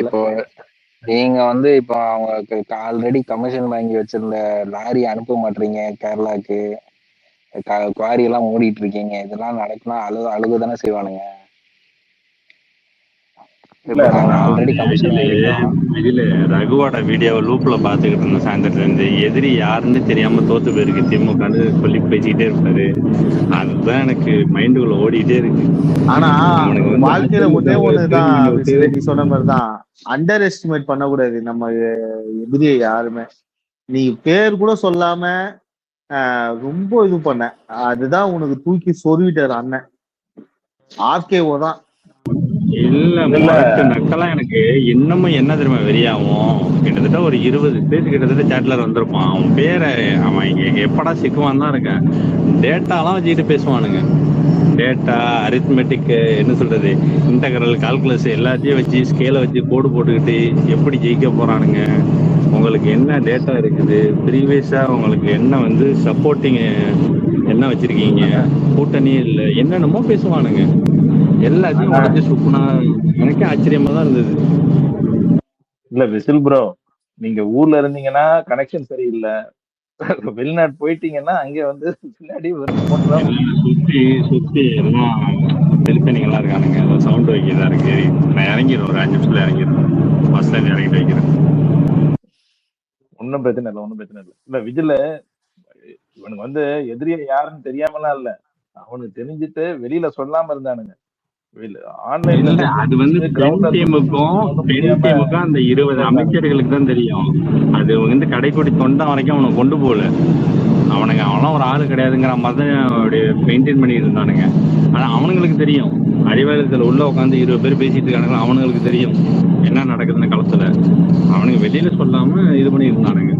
இப்போ நீங்க வந்து இப்போ அவங்க ஆல்ரெடி கமிஷன் வாங்கி வச்சிருந்த லாரி அனுப்ப மாட்டீங்க கேரளாக்கு, குவாரி எல்லாம் ஓடிட்டு இருக்கீங்க, இதெல்லாம் நடக்குனா அழுகுதானே செய்வானுங்க. இதுல ரகுவோட வீடியோ லூப்ல பாத்துக்கிட்டு இருந்தேன் சாயந்தரத்துல இருந்து. எதிரி யாருன்னு தெரியாம தோத்து போயிருக்கு திமுகன்னு சொல்லி பேசிக்கிட்டே இருப்பாரு. அதுதான் எனக்கு மைண்டுக்குள்ள ஓடிட்டே இருக்கு. ஆனா வாழ்க்கையில ஒன்னே ஒண்ணுதான் நீ சொன்ன மாதிரிதான், அண்டர் எஸ்டிமேட் பண்ணக்கூடாது நம்ம எதிரியை யாருமே. நீ பேர் கூட சொல்லாம ரொம்ப இது பண்ண, அதுதான் உனக்கு தூக்கி சொருவிட்டாரு அண்ணன். ஆர்கேஓ தான். இல்ல முரட்டு நக்கெல்லாம் எனக்கு இன்னமும் என்ன தெரியுமா வெறியாவும், கிட்டத்தட்ட ஒரு 20 பேர் கிட்டத்தட்ட சேட்லர் வந்திருப்பான். அவன் பேரை அவன் இங்க எப்படா சிக்குவான் தான் இருக்கேன். டேட்டாலாம் வச்சுக்கிட்டு பேசுவானுங்க. டேட்டா, அரித்மெட்டிக், என்ன சொல்றது, இன்டகரல், கால்குலஸ் எல்லாத்தையும் வச்சு ஸ்கேலை வச்சு கோடு போட்டுக்கிட்டு எப்படி ஜெயிக்க போறானுங்க, உங்களுக்கு என்ன டேட்டா இருக்குது, ப்ரீவியஸா உங்களுக்கு என்ன வந்து சப்போர்ட்டிங் என்ன வச்சிருக்கீங்க, கூட்டணி இல்லை, என்னென்னமோ பேசுவானுங்க. எல்லாத்தையும் உடச்சு சுப்புனா எனக்கே ஆச்சரியமா தான் இருந்தது. இல்ல விசில் ப்ரோ, நீங்க ஊர்ல இருந்தீங்கன்னா கனெக்ஷன் சரியில்லை, வெளிநாட்டு போயிட்டீங்கன்னா அங்க வந்து பின்னாடி சுத்தி எல்லாம் பிலிப்பைனிங்க எல்லாம் இருக்கானுங்க. சவுண்ட் வைக்கிறதா இருக்கு. நான் இறங்கிடுவேன், ஒரு 5 நிமிஷத்துல இறங்கிடுவேன். பஸ்ல இருந்து இறங்கிட்டு வைக்கிறேன். ஒன்னும் பிரச்சனை இல்லை, ஒன்னும் பிரச்சனை இல்லை. இல்ல விஜில இவனுக்கு வந்து எதிரிய யாருன்னு தெரியாமலாம் இல்ல, அவனுக்கு தெரிஞ்சுட்டு வெளியில சொல்லாம இருந்தானுங்க. அது வந்து பெண் டீமுக்கும் அந்த 20 அமைச்சர்களுக்கு தான் தெரியும். அது வந்து கடைக்குடி தொண்டை வரைக்கும் அவனை கொண்டு போகல. அவனும் ஒரு ஆளு கிடையாதுங்கிற மாதிரி தான் மெயின்டைன் பண்ணிட்டு இருந்தானுங்க. ஆனா அவனுங்களுக்கு தெரியும், அடிவாரத்துல உள்ள உட்காந்து 20 பேர் பேசிட்டு இருக்கானுங்க. அவனுங்களுக்கு தெரியும் என்ன நடக்குதுன்னு களத்துல. அவனுங்க வெளியில சொல்லாம இது பண்ணி இருந்தானுங்க.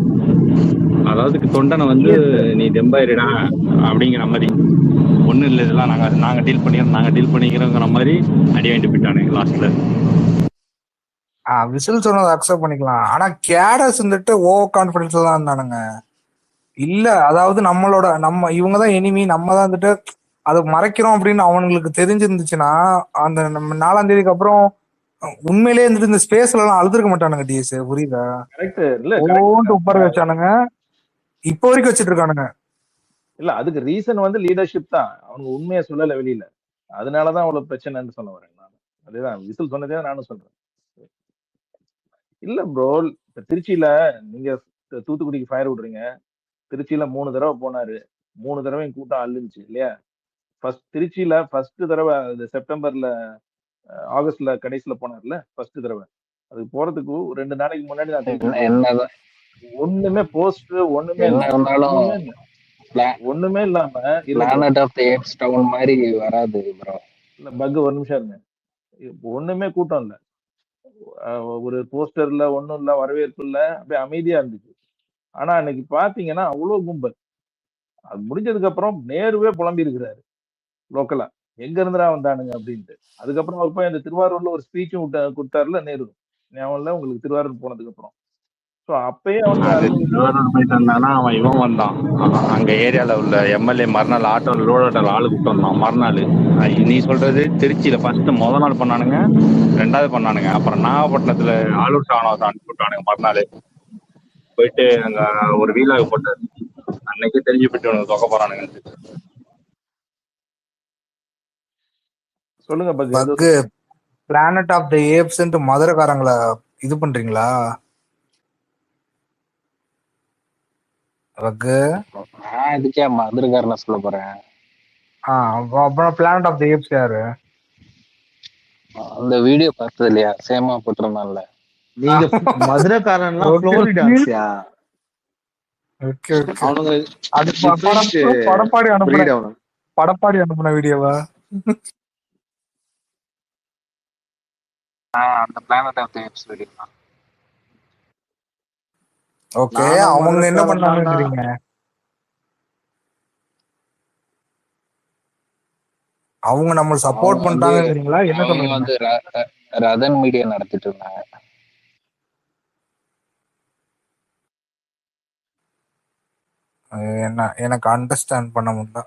அதாவது தொண்டனை வந்து நீ தெம்பாயிருடா அப்படிங்கிற மாதிரி, ஒன்றும் இல்லை இதெல்லாம் நாங்கள் டீல் பண்ணிக்கிறோங்கிற மாதிரி அடி வாங்கிட்டு போயிட்டானுங்க லாஸ்ட்ல. விசில் சொன்னதை அக்செப்ட் பண்ணிக்கலாம். ஆனா கேடஸ் வந்துட்டு ஓவர் கான்பிடன்ஸ்ல தான் இருந்தானுங்க. இல்ல அதாவது நம்ம இவங்கதான் எனிமி, நம்ம தான் வந்துட்டு அதை மறைக்கிறோம் அப்படின்னு அவங்களுக்கு தெரிஞ்சிருந்துச்சுன்னா அந்த நம்ம 4ஆம் தேதிக்கு அப்புறம் உண்மையிலேயே இருந்துட்டு இந்த ஸ்பேஸ்ல எல்லாம் அழுதுருக்க மாட்டானுங்க. டிஎஸ் புரியுதா? உட்கார வச்சானுங்க, இப்போ வரைக்கும் வச்சுட்டு இருக்கானுங்க. இல்ல அதுக்கு ரீசன் வந்து லீடர்ஷிப் தான். அவங்க உண்மையை சொல்லல வெளியில, அதனாலதான் அவ்வளவு பிரச்சனைன்னு சொல்ல வரேன் நான். அதேதான் விசில் சொன்னதே நானும் சொல்றேன். இல்ல ப்ரோ, திருச்சியில நீங்க தூத்துக்குடிக்கு ஃபயர் விடுறீங்க, திருச்சியில 3 தடவை போனாரு, 3 தடவையும் கூட்டம் அள்ளுச்சு இல்லையா? திருச்சியில ஃபர்ஸ்ட் தடவை செப்டம்பர்ல ஆகஸ்ட்ல கடைசியில போனார்ல ஃபர்ஸ்ட் தடவை, அது போறதுக்கு 2 நாளைக்கு முன்னாடி ஒண்ணுமே போஸ்ட் ஒண்ணுமே இல்லாம மாதிரி வராது ப்ரோ. இல்ல பக் ஒரு நிமிஷம் இருங்க, ஒண்ணுமே கூட்டம் இல்ல, ஒரு போஸ்டர்ல ஒண்ணும் இல்ல, வரவேற்பு இல்ல, அப்படியே அமைதியா இருந்துச்சு. ஆனா அன்னைக்கு பாத்தீங்கன்னா அவ்வளவு கும்பல். அது முடிஞ்சதுக்கு அப்புறம் நேருவே புலம்பி இருக்கிறாரு லோக்கலா, எங்க இருந்துடா வந்தானுங்க அப்படின்ட்டு. அதுக்கப்புறம் அவர் போய் அந்த திருவாரூர்ல ஒரு ஸ்பீச்சும் கொடுத்தாருல நேரு, ஞாபகம் உங்களுக்கு திருவாரூர் போனதுக்கு அப்புறம். அப்பயே போயிட்டு வந்தானா அவன் இவன் வந்தான், அங்க ஏரியால உள்ள எம்எல்ஏ மறுநாள் ஆட்டோல லோடாட்டோல ஆளு கூப்பிட்டு வந்தான். மறுநாள் நீ சொல்றது திருச்சியில ஃபர்ஸ்ட் முதல் நாள் பண்ணானுங்க, 2வது பண்ணானுங்க, அப்புறம் நாகப்பட்டினத்துல ஆளூர் சாணவத்தை அனுப்பி விட்டானுங்க. மறுநாள் போயிட்டு அங்க ஒரு வீலாக போட்டாரு, அன்னைக்கு தெரிஞ்சு போயிட்டு தொகை போறானுங்க. சொல்லுங்க பக், ஏதோ பக்கு பிளானட் ஆஃப் த ஏப்ஸ்ன்ட்டு மதுரைக்காரங்கள இது பண்றீங்களா பக்கு? நான் இதுக்கே மதுரைக்காரனை சொல்ல போறேன். அப்புறம் பிளானட் ஆஃப் த ஏப்ஸ் யாரு? அந்த வீடியோ பார்த்தது இல்லையா? சேமா போட்டிருந்தான்ல. நீங்க மதுரைக்காரன்லாம் புளோரிடான்ஸ்யா. Okay okay. அவனுங்க அது different படப்பாடி breed அனுப்புன அவனுங்க. படப்பாடி அனுப்புன வீடியோவா? அந்த planet of the apes video தான். ஓகே, நானும் அவங்க என்ன மதுரைக்காரன் தான்டா. பண்ணாங்கன்றீங்க? அவங்க நம்ம சப்போர்ட் அவங்க வந்து பண்ணிட்டாங்கன்றீங்களா? என்ன அவங்க சொல்றீங்க? வந்து ரதன் மீடியா நடத்திட்டு இருந்தாங்க. என்ன எனக்கு அண்டர்ஸ்டாண்ட் பண்ண முடியல.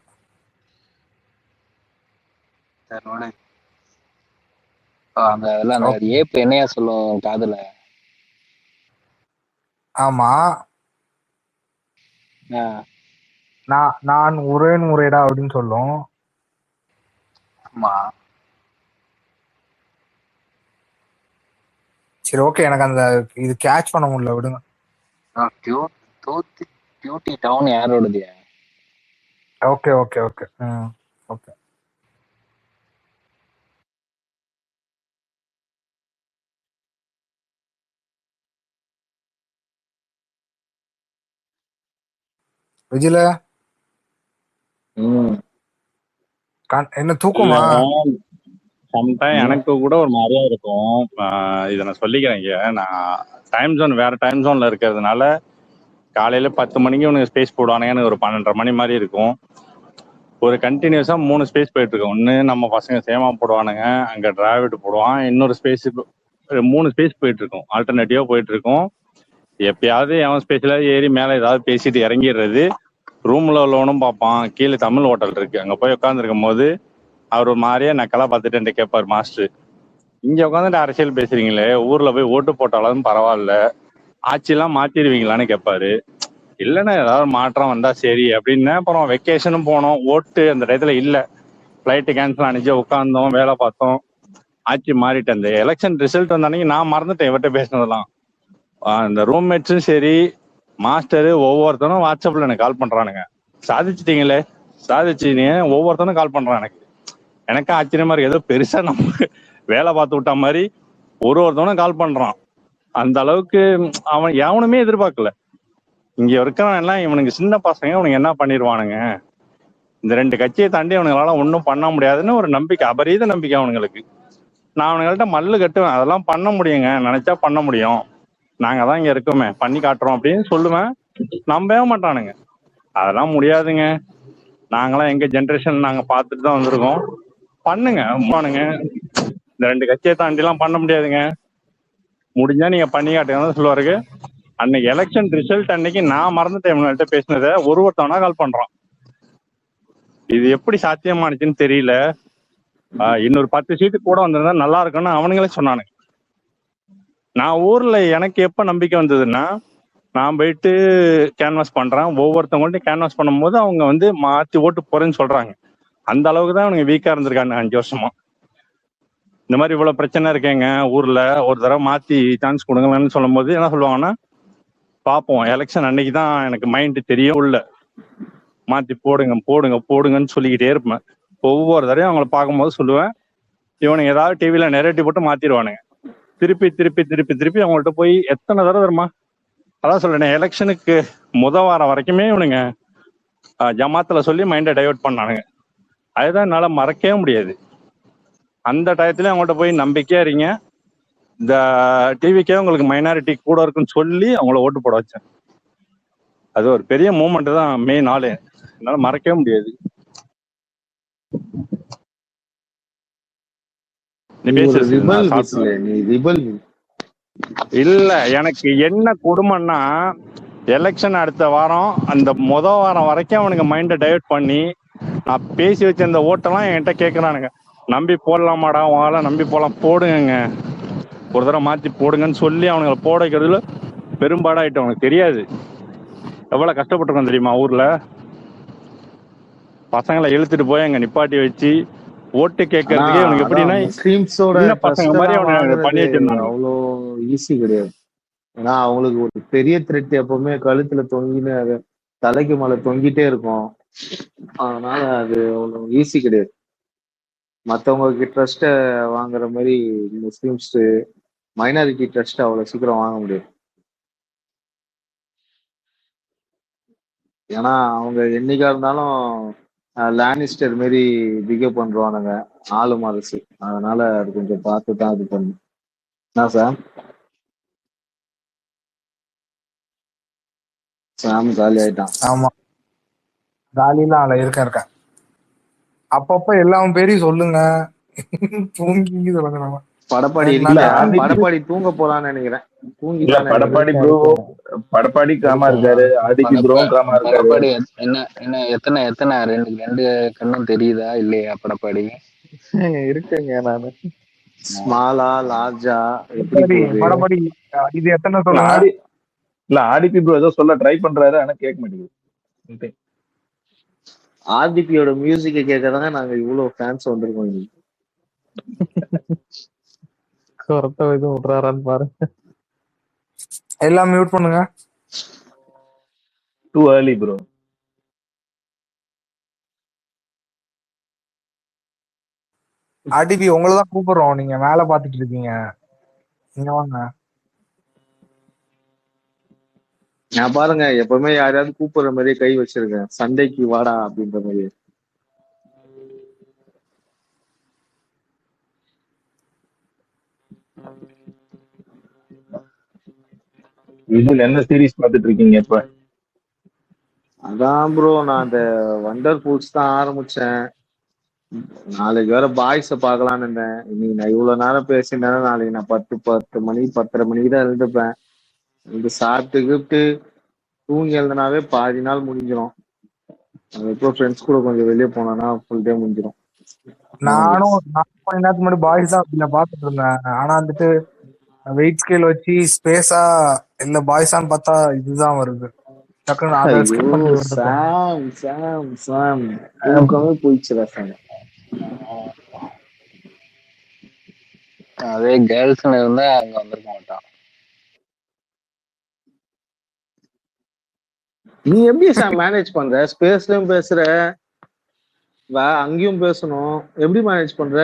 அந்த அதெல்லாம் அந்த ஏப் என்னையா சொல்லும் காதுல? ஆமா, ஆ, நான் உரேன் உரையடா அப்படின்னு சொல்லும். ஆமா. சரி ஓகே, எனக்கு அந்த இது கேட்ச் பண்ண முடியல, விடுங்க. டியூட்டி டவுன் யாரோடது? Okay okay okay okay. விஜில என்ன தூக்கமா? சம்டைம் எனக்கு கூட ஒரு மாதிரியா இருக்கும். இதை நான் சொல்லிக்கிறேன். இங்க நான் டைம் ஜோன் வேற டைம் ஜோன்ல இருக்கிறதுனால காலையில 10 மணிக்கு உனக்கு ஸ்பேஸ் போடுவானுங்கன்னு ஒரு 12:30 மணி மாதிரி இருக்கும். ஒரு கண்டினியூஸா 3 ஸ்பேஸ் போயிட்டு இருக்கும். ஒன்று நம்ம பசங்க சேமா போடுவானுங்க, அங்க டிராவிட் போடுவான், இன்னொரு ஸ்பேஸ் 3 ஸ்பேஸ் போயிட்டு இருக்கும். ஆல்டர்னேட்டிவா போயிட்டு இருக்கும். எப்பயாவது அவன் ஸ்பேஸ்ல ஏறி மேல ஏதாவது பேசிட்டு இறங்கிடுறது. ரூம்ல உள்ளவனும் பார்ப்பான். கீழே தமிழ் ஹோட்டல் இருக்கு, அங்க போய் உட்காந்துருக்கும் போது அவர் ஒரு மாதிரியா நக்கலா பார்த்துட்டு கேட்பாரு, மாஸ்டர் இங்க உட்காந்துட்டு அரசியல் பேசுறீங்களே, ஊர்ல போய் ஓட்டு போட்டாலும் பரவாயில்ல, ஆட்சியெல்லாம் மாத்திடுவீங்களான்னு கேட்பாரு. இல்லைன்னா ஏதாவது மாற்றம் வந்தா சரி அப்படின்னு. அப்புறம் வெக்கேஷனும் போனோம், ஓட்டு அந்த டயத்துல இல்லை, ஃப்ளைட்டு கேன்சல் ஆனிச்சு, உட்காந்தோம், வேலை பார்த்தோம், ஆட்சி மாறிட்டு அந்த எலெக்ஷன் ரிசல்ட் வந்தானே நான் மறந்துட்டேன் இவர்கிட்ட பேசினதெல்லாம். இந்த ரூம்மேட்ஸும் சரி மாஸ்டரு ஒவ்வொருத்தரும் வாட்ஸ்அப்ல எனக்கு கால் பண்றானுங்க, சாதிச்சிட்டீங்களே சாதிச்சிங்க, ஒவ்வொருத்தரும் கால் பண்றான். எனக்கு ஆச்சரியமா இருக்கு, ஏதோ பெருசா நம்ம வேலை பார்த்து விட்டா மாதிரி ஒருத்தவனும் கால் பண்றான். அந்த அளவுக்கு அவன் எவனுமே எதிர்பார்க்கல. இங்க இருக்கிறவன் எல்லாம் இவனுக்கு சின்ன பசங்க, இவனுக்கு என்ன பண்ணிடுவானுங்க, இந்த 2 கட்சியை தாண்டி அவனுங்களால ஒன்றும் பண்ண முடியாதுன்னு ஒரு நம்பிக்கை, அபரீத நம்பிக்கை அவனுங்களுக்கு. நான் அவனுங்கள்ட்ட மல்லு கட்டுவேன், அதெல்லாம் பண்ண முடியுங்க, நினைச்சா பண்ண முடியும், நாங்க தான் இங்க இருக்கோமே பண்ணி காட்டுறோம் அப்படின்னு சொல்லுவேன். நம்பவே மாட்டானுங்க, அதெல்லாம் முடியாதுங்க, நாங்களாம் எங்க ஜென்ரேஷன் நாங்க பார்த்துட்டு தான் வந்திருக்கோம், பண்ணுங்க பண்ணுங்க, இந்த 2 கட்சியை தாண்டி எல்லாம் பண்ண முடியாதுங்க, முடிஞ்சா நீங்க பண்ணி காட்டுங்க சொல்லுவாருக்கு. அன்னைக்கு எலெக்ஷன் ரிசல்ட் அன்னைக்கு நான் மறந்துட்டேன் இவங்கள்ட்ட பேசினதை. ஒருத்தவனா கால் பண்றான். இது எப்படி சாத்தியமானுச்சுன்னு தெரியல. இன்னொரு 10 சீட்டு கூட வந்திருந்தா நல்லா இருக்கும்னு அவனுங்களே சொன்னானுங்க. நான் ஊர்ல எனக்கு எப்ப நம்பிக்கை வந்ததுன்னா, நான் போயிட்டு கேன்வாஸ் பண்றேன், ஒவ்வொருத்தவங்கள்ட்ட கேன்வாஸ் பண்ணும்போது அவங்க மாத்தி ஓட்டு போறேன்னு சொல்றாங்க. அந்த அளவுக்கு தான் அவனுங்க வீக்கா இருந்திருக்காங்க 5 வருஷமா. இந்த மாதிரி இவ்வளவு பிரச்சனை இருக்கேங்க ஊர்ல, ஒரு தடவை மாத்தி சான்ஸ் கொடுங்கன்னு சொல்லும் போது என்ன சொல்லுவாங்கன்னா, பார்ப்போம் எலெக்ஷன் அன்னைக்கு தான் எனக்கு மைண்ட் தெரியும், உள்ள மாத்தி போடுங்க போடுங்க போடுங்கன்னு சொல்லிக்கிட்டே இருப்பேன். ஒவ்வொரு தடவையும் அவங்கள பார்க்கும்போது சொல்லுவேன், இவனுங்க ஏதாவது டிவியில நெரேட்டிவ் போட்டு மாத்திடுவானுங்க. திருப்பி திருப்பி திருப்பி திருப்பி அவங்கள்ட்ட போய் எத்தனை தடவை வருமா, அதான் சொல்றேன், எலெக்ஷனுக்கு வாரம் வரைக்குமே இவனுங்க ஜமாத்துல சொல்லி மைண்டை டைவர்ட் பண்ணானுங்க. அதுதான் என்னால மறக்கவே முடியாது. அந்த டயத்துல அவங்கள்ட்ட போய் நம்பிக்கையா இருங்க, இந்த டிவிக்கே உங்களுக்கு மைனாரிட்டி கூட இருக்குன்னு சொல்லி அவங்கள ஓட்டு போட வச்சேன். அது ஒரு பெரிய மூமெண்ட் தான், மே 4 என்னால மறக்கவே முடியாது. நீ இல்ல, எனக்கு என்ன கொடுமைன்னா, எலெக்ஷன் அடுத்த வாரம் அந்த வாரம் வரைக்கும் அவனுக்கு மைண்டை டைவர்ட் பண்ணி நான் பேசி வச்ச அந்த ஓட்டெல்லாம் என்கிட்ட கேட்கறானுங்க, நம்பி போடலாமாடா, உங்களால நம்பி போடலாம், போடுங்க ஒரு தடவை மாத்தி போடுங்கன்னு சொல்லி அவனுங்களை போட வைக்கிறதுல பெரும்பாடாயிட்டு. அவனுக்கு தெரியாது எவ்வளவு கஷ்டப்பட்டிருக்கோம் தெரியுமா. ஊர்ல பசங்களை இழுத்துட்டு போய் அங்க நிப்பாட்டி வச்சு ஓட்டு ஆனா கேட்கறதுக்கே இவனுக்கு அதான் எப்படின்னா முஸ்லிம்ஸோட சின்ன பசங்க ட்ரஸ்ட் மாதிரி எல்லாம் அவனை பண்ணி வாங்குறது வச்சிருந்தானுங்க. அவ்வளோ ஈஸி கிடையாது. ஏன்னா அவங்களுக்கு ஒரு பெரிய த்ரெட் எப்பவுமே கழுத்துல தொங்கின்னு அது தலைக்கு மேல தொங்கிட்டே இருக்கும். அதனால அது அவ்வளோ ஈஸி கிடையாது. மற்றவங்களுக்கு ட்ரஸ்ட்டை வாங்குற மாதிரி முஸ்லிம்ஸ் மைனாரிட்டி ட்ரஸ்ட் அவ்வளோ சீக்கிரம் வாங்க முடியாது. ஏன்னா அவங்க என்னைக்கா இருந்தாலும் லேனிஸ்டர் மாரி பிகேவ் பண்றானுங்க ஆளும் அரசு. அதனால அது கொஞ்சம் பார்த்து தான் இது பண்ணும். என்ன சார்? சாம் காலி ஆயிட்டான். ஆமா, காலிலாம் ஆள இருக்கேன். அப்பப்ப எல்லா பேரையும் சொல்லுங்க. தூங்கி சொல்லுங்க. நம்ம படப்பாடி இல்ல இருக்கியா? ஆதித்ய படப்பாடி தூங்க போலான்னு நினைக்கிறேன். இல்ல தூங்கிட்டான்னு படப்பாடி நினைக்கிறேன். ப்ரோ, படப்பாடி காமா இருக்காரு, ஆதித்ய ப்ரோவும் காமா இருக்காரு. படப்பாடி என்ன என்ன எத்தனை எத்தனை ரெண்டு கண்ணும் தெரியுதா இல்லையா படப்பாடி? இருக்குங்க நானு. ஸ்மாலா லார்ஜா எப்படி போகுது? படப்படி இது எத்தனை இல்ல சொல்லுங்க. ஆதித்ய ப்ரோ ஏதோ சொல்ல ட்ரை பண்றாரு, ஆனா கேட்க மாட்டேங்குது. ஆர்டிபியோட மியூசிக்கை கேட்கறதாங்க நாங்க இவ்வளவு ஃபேன்ஸ் வந்திருக்கோம். இன்னைக்கு சொரத்த இது விடுறாரான்னு பாருங்க. எல்லாம் மியூட் பண்ணுங்க. Too early bro. ஆர்டிபி உங்களை தான் கூப்பிடுறோம். நீங்க மேல பாத்துட்டு இருக்கீங்க. இங்க வாங்க. நான் பாருங்க எப்பவுமே யாரையாவது கூப்பிடுற மாதிரியே கை வச்சிருக்கேன். சண்டைக்கு வாடா அப்படின்ற மாதிரி. இதுல என்ன சீரிஸ் பாத்துட்டு இருக்கீங்க இப்ப? அதான் ப்ரோ நான் அந்த வண்டர் ஃபுட்ஸ் தான் ஆரம்பிச்சேன். நாளைக்கு வேற பாய்ஸை பார்க்கலான்னு இருந்தேன். இன்னைக்கு நான் இவ்வளவு நேரம் பேசினேன்னா நாளைக்கு நான் 10 மணிக்கு தான் எழுந்துப்பேன். இது சாப்பிட்டு கிப்ட்டு தூங்கி எழுதுனாவே பாதி நாள் முடிஞ்சிடும். அதுக்கப்புறம் ஃப்ரெண்ட்ஸ் கூட கொஞ்சம் வெளியே போனோம்னா ஃபுல் டே முடிஞ்சிடும். நானும் 4 மணி நேரத்துக்கு முன்னாடி பாய்ஸ் தான் இதுல பாத்துட்டு இருந்தேன். ஆனா வந்துட்டு வெயிட் ஸ்கேல் வச்சு ஸ்பேஸா இல்ல பாய்ஸான்னு பார்த்தா இதுதான் வருது. டக்குன்னு அதை ஸ்கிப் ஐயோ பண்ணிட்டு வந்துட்டேன். சாம் சாம் சாம் தூக்கமே போயிடுச்சுடா சாம். அதே கேர்ள்ஸ்ல இருந்தா அங்க வந்திருக்க மாட்டான். நீ எப்படி சார் மேனேஜ் பண்ற? ஸ்பேஸ்லயும் பேசுற, அங்கேயும் பேசணும், எப்படி மேனேஜ் பண்ற?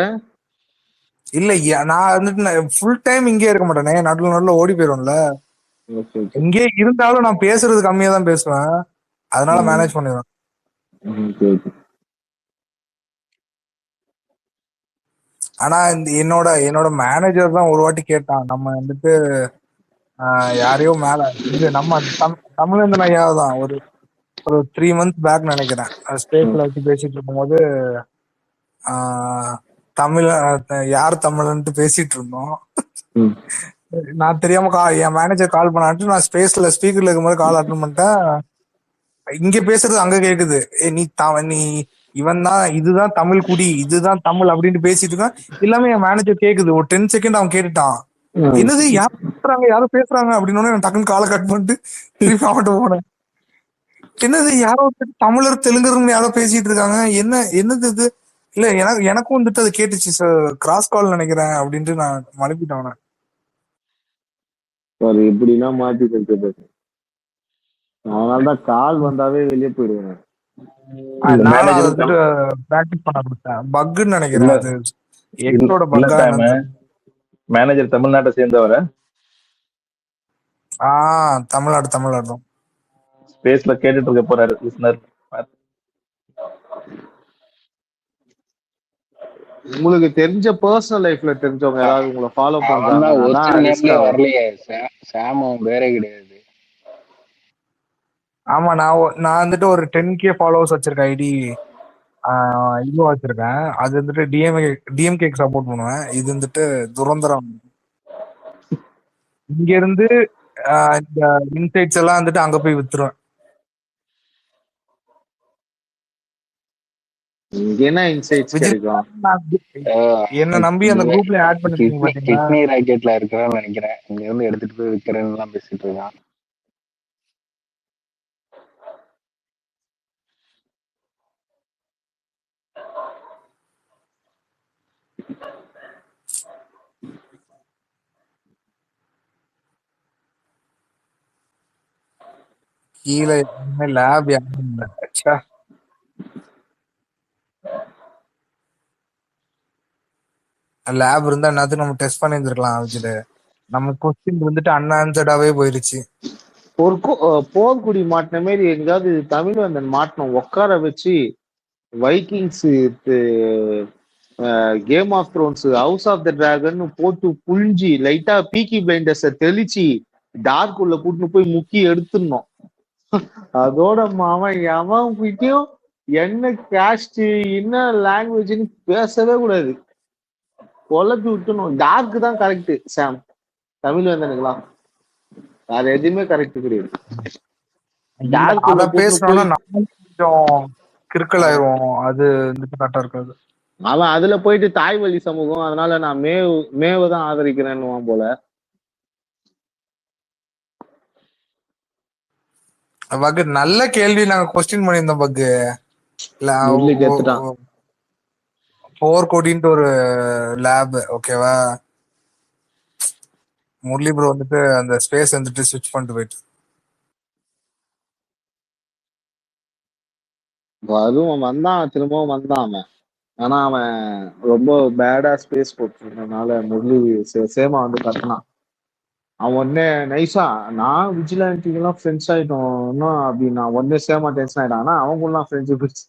இல்ல நான் வந்துட்டு ஃபுல் டைம் இங்கே இருக்க மாட்டேனே, நடுவில் ஓடி போயிரும்ல. இங்கே இருந்தாலும் நான் பேசுறது கம்மியா தான் பேசுவேன். அதனால மேனேஜ் பண்ணிடுவேன். ஆனா என்னோட மேனேஜர் தான் ஒரு வாட்டி கேட்டான். நம்ம வந்துட்டு யாரையோ மேல இது நம்ம தமிழந்தன் ஐயா தான் ஒரு 3 months பேக் நினைக்கிறேன். ஸ்பேஸ்ல வச்சு பேசிட்டு இருக்கும்போது தமிழ் யார் தமிழ்ன்ட்டு பேசிட்டு இருந்தோம். நான் தெரியாம என் மேனேஜர் கால் பண்ணாட்டு நான் ஸ்பேஸ்ல ஸ்பீக்கர்ல இருக்கும்போது கால் அட்டன் பண்ணிட்டேன். இங்க பேசுறது அங்க கேக்குது. நீ இவன் தான், இதுதான் தமிழ் குடி, இதுதான் தமிழ் அப்படின்ட்டு பேசிட்டு இருக்கான். எல்லாமே என் மேனேஜர் கேக்குது. ஒரு 10 செகண்ட் அவன் கேட்டுட்டான். என்னது யாரும் பேசுறாங்க யாரும் பேசுறாங்க அப்படின்னு டக்குன்னு காலை கட் பண்ணிட்டு திருப்பி அவன்கிட்ட போனேன். என்னது யாரோ தமிழர் தெலுங்கர்னு யாரோ பேசிட்டு இருக்காங்க, என்னது இது? இல்ல எனக்கும் வந்துட்டு அது கேட்டுச்சு சார், கிராஸ் கால் நினைக்கிறேன் அப்படின்ட்டு நான் மழுப்பிட்டேன். எப்படின்னா மாத்தி கொடுத்து அதனாலதான் கால் வந்தாவே வெளியே போயிடுவேன். நானும் அதை வந்துட்டு பிராக்டிஸ் பண்ண ஆரம்பிச்சேன். பக்குன்னு நினைக்கிறேன். அது எக்ஸோட பக்கா. மேனேஜர் தமிழ்நாட்டை சேர்ந்தவர? தமிழ்நாடு தான். ஸ்பேஸ்ல கேட்டுட்டு இருக்க போறாரு லிசனர். உங்களுக்கு தெரிஞ்ச பர்சனல் லைஃப்ல தெரிஞ்சவங்க யாராவது உங்களை ஃபாலோ பண்றாங்க? வரலையே சாம் வேற கிடையாது. ஆமா, நான் வந்துட்டு ஒரு 10K ஃபாலோவர்ஸ் வச்சிருக்கேன். ஐடி இதுவா வச்சிருக்கேன். அது வந்துட்டு டிஎம்கேக்கு சப்போர்ட் பண்ணுவேன். இது வந்துட்டு துரந்தரம். இங்க இருந்து இந்த இன்சைட்ஸ் எல்லாம் வந்துட்டு அங்க போய் வித்துருவேன். என்ன நம்பி அந்த குரூப்ல ஆட் பண்ணிருக்கீங்க பாத்தீங்களா? கிட்னி ராக்கெட்ல இருக்கிறேன்னு நினைக்கிறேன். இங்க இருந்து எடுத்துட்டு போய் விக்கிறேன்னு எல்லாம் பேசிட்டு இருக்கான். கீழே லேப் லேப் இருந்தா என்னத்துக்கு நம்ம டெஸ்ட் பண்ணியிருந்திருக்கலாம் விஜய். நம்ம கொஸ்டின் வந்துட்டு அன்ஆன்சர்டாவே போயிருச்சு. ஒரு போர்க்குடி மாட்டின மாதிரி எங்காவது தமிழ் அந்த மாட்டினம் உட்கார வச்சு Vikings, Game of Thrones, House of the Dragon போட்டு புழிஞ்சி லைட்டா பீக்கி பிளைண்டர்ஸ தெளிச்சு டார்க் உள்ள கூட்டின்னு போய் முக்கி எடுத்துடணும். அதோட அவன் எவன் கிட்டயும் என்ன கேஸ்ட் என்ன லாங்குவேஜ்னு பேசவே கூடாது, குழப்பி விட்டுணும். டார்க் தான் கரெக்ட் சாம், தமிழ் வந்தனுக்கலாம் வேற எதுவுமே கரெக்ட் கிடையாது. அத பேசணும்னா நம்ம கொஞ்சம் கிறுக்கல் ஆயிரும், அது வந்துட்டு கரெக்டா இருக்காது. அவன் அதுல போயிட்டு தாய் வழி சமூகம், அதனால நான் மேவை தான் ஆதரிக்கிறேன்னு போல. பக்கு நல்ல கேள்வி நாங்க கொஸ்டின் பண்ணியிருந்தோம் பக்கு. போர்க்கோடின்ட்டு ஒரு லேப் ஓகேவா, முரளி ப்ரோ வந்துட்டு அந்த ஸ்பேஸ் வந்துட்டு ஸ்விட்ச் பண்ணிட்டு போயிட்டு அதுவும் வந்தான், திரும்பவும் வந்தான் அவன். ஆனா அவன் ரொம்ப பேடா ஸ்பேஸ் போட்டுருந்தனால முரளி சேமா வந்து கட்டினான். அவன் உடனே நைஸா நான் விஜிலாண்டிலாம் ஃப்ரெண்ட்ஸ் ஆயிட்டோம் அப்படின்னா உடனே சேமா டென்ஷன் ஆயிட்டான். ஆனா அவங்க எல்லாம் ஃப்ரெண்ட்ஸ்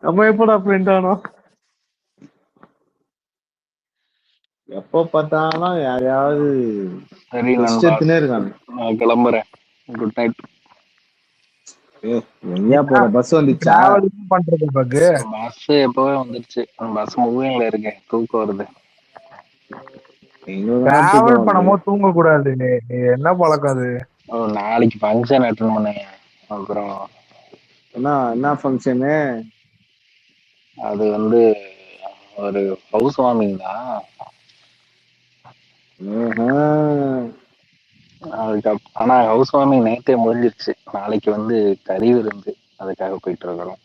நம்ம எப்படா ஃப்ரெண்ட் ஆனோம்? எப்ப பார்த்தாலும் யாரையாவது இருக்காங்க. நான் கிளம்புறேன், குட் நைட். எங்கயா போற? பஸ் வந்துச்சா? பண்றது பக்கு பஸ் எப்பவே வந்துருச்சு, பஸ் மூவிங்ல இருக்கேன், தூக்கம் வருது. டிராவல் பண்ணும்போது தூங்க கூடாது, என்ன பழக்கம் அது? நாளைக்கு ஃபங்க்ஷன் அட்டெண்ட் பண்ணுங்க. அப்புறம் என்ன ஃபங்க்ஷனு? அது வந்து ஒரு ஹவுஸ் வார்மிங் தான். ஆனா ஹவுஸ் வார்மிங் நைட்டே முடிஞ்சிருச்சு. நாளைக்கு வந்து கறி விருந்து, அதுக்காக போயிட்டு இருக்கிறோம்.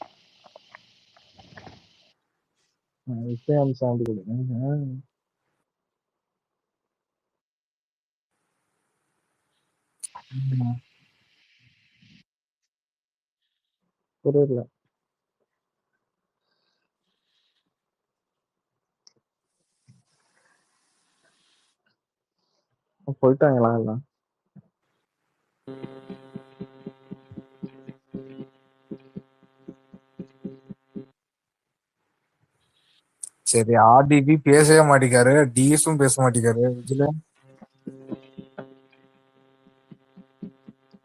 புரியல. போயிட்டாங்களா எல்லாம்? சரி, ஆர்டிபி பேசவே மாட்டேங்காரு, டிஎஸும் பேச மாட்டேங்காரு.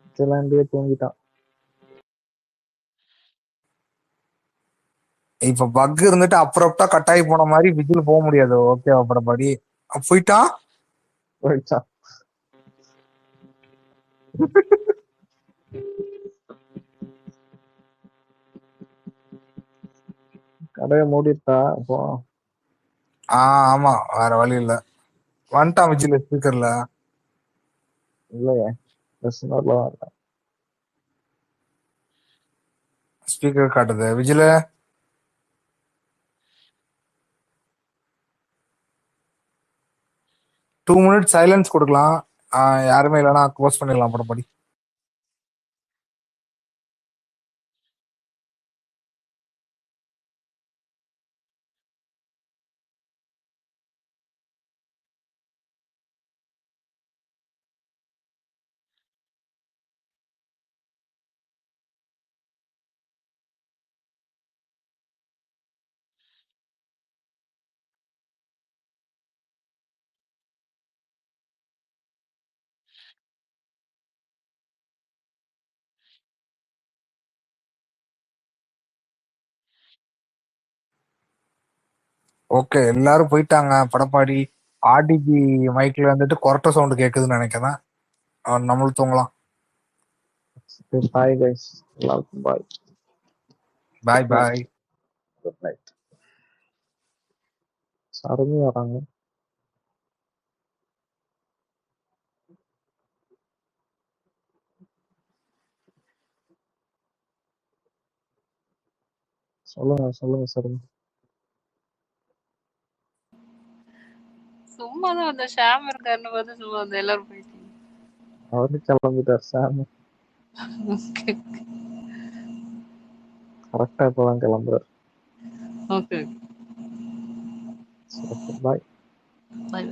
விஜிலாண்டியே தூங்கிட்டான். இப்ப பக் இருந்துட்டு அப்புறப்பா கட்டாயி போன மாதிரி விஜில் போக முடியாது. ஓகே அப்புறம் படி போயிட்டான். கடையை மூடிட்டா அப்போ. ஆமா, வேற வழி இல்ல. வந்துட்டான் விஜில் ஸ்பீக்கர்ல. இல்லையே, ஸ்பீக்கர் காட்டுது விஜில. டூ மினிட்ஸ் சைலன்ஸ் கொடுக்கலாம், யாருமே இல்லைன்னா க்ளோஸ் பண்ணிடலாம் அப்புறம் படி. ஓகே, எல்லாரும் போயிட்டாங்க. படப்பாடி ஆர்டிபி மைக்ல வந்துட்டு கொரட்ட சவுண்ட் கேக்குதுன்னு நினைக்கிறேன். நம்மளும் தூங்கலாம். பாய் கைஸ், எல்லாருக்கும் பாய். பாய் பாய், குட் நைட். சரமி வராங்க. சொல்லுங்க சரமி. சும்மா தான் அந்த ஷாம் இருக்காருன்னு பார்த்து சும்மா அந்த எல்லாரும் போயிட்டீங்க. அவரு கிளம்பிட்டார் சார். கரெக்டா இப்பதான் கிளம்புறாரு. Okay bye. பாய்.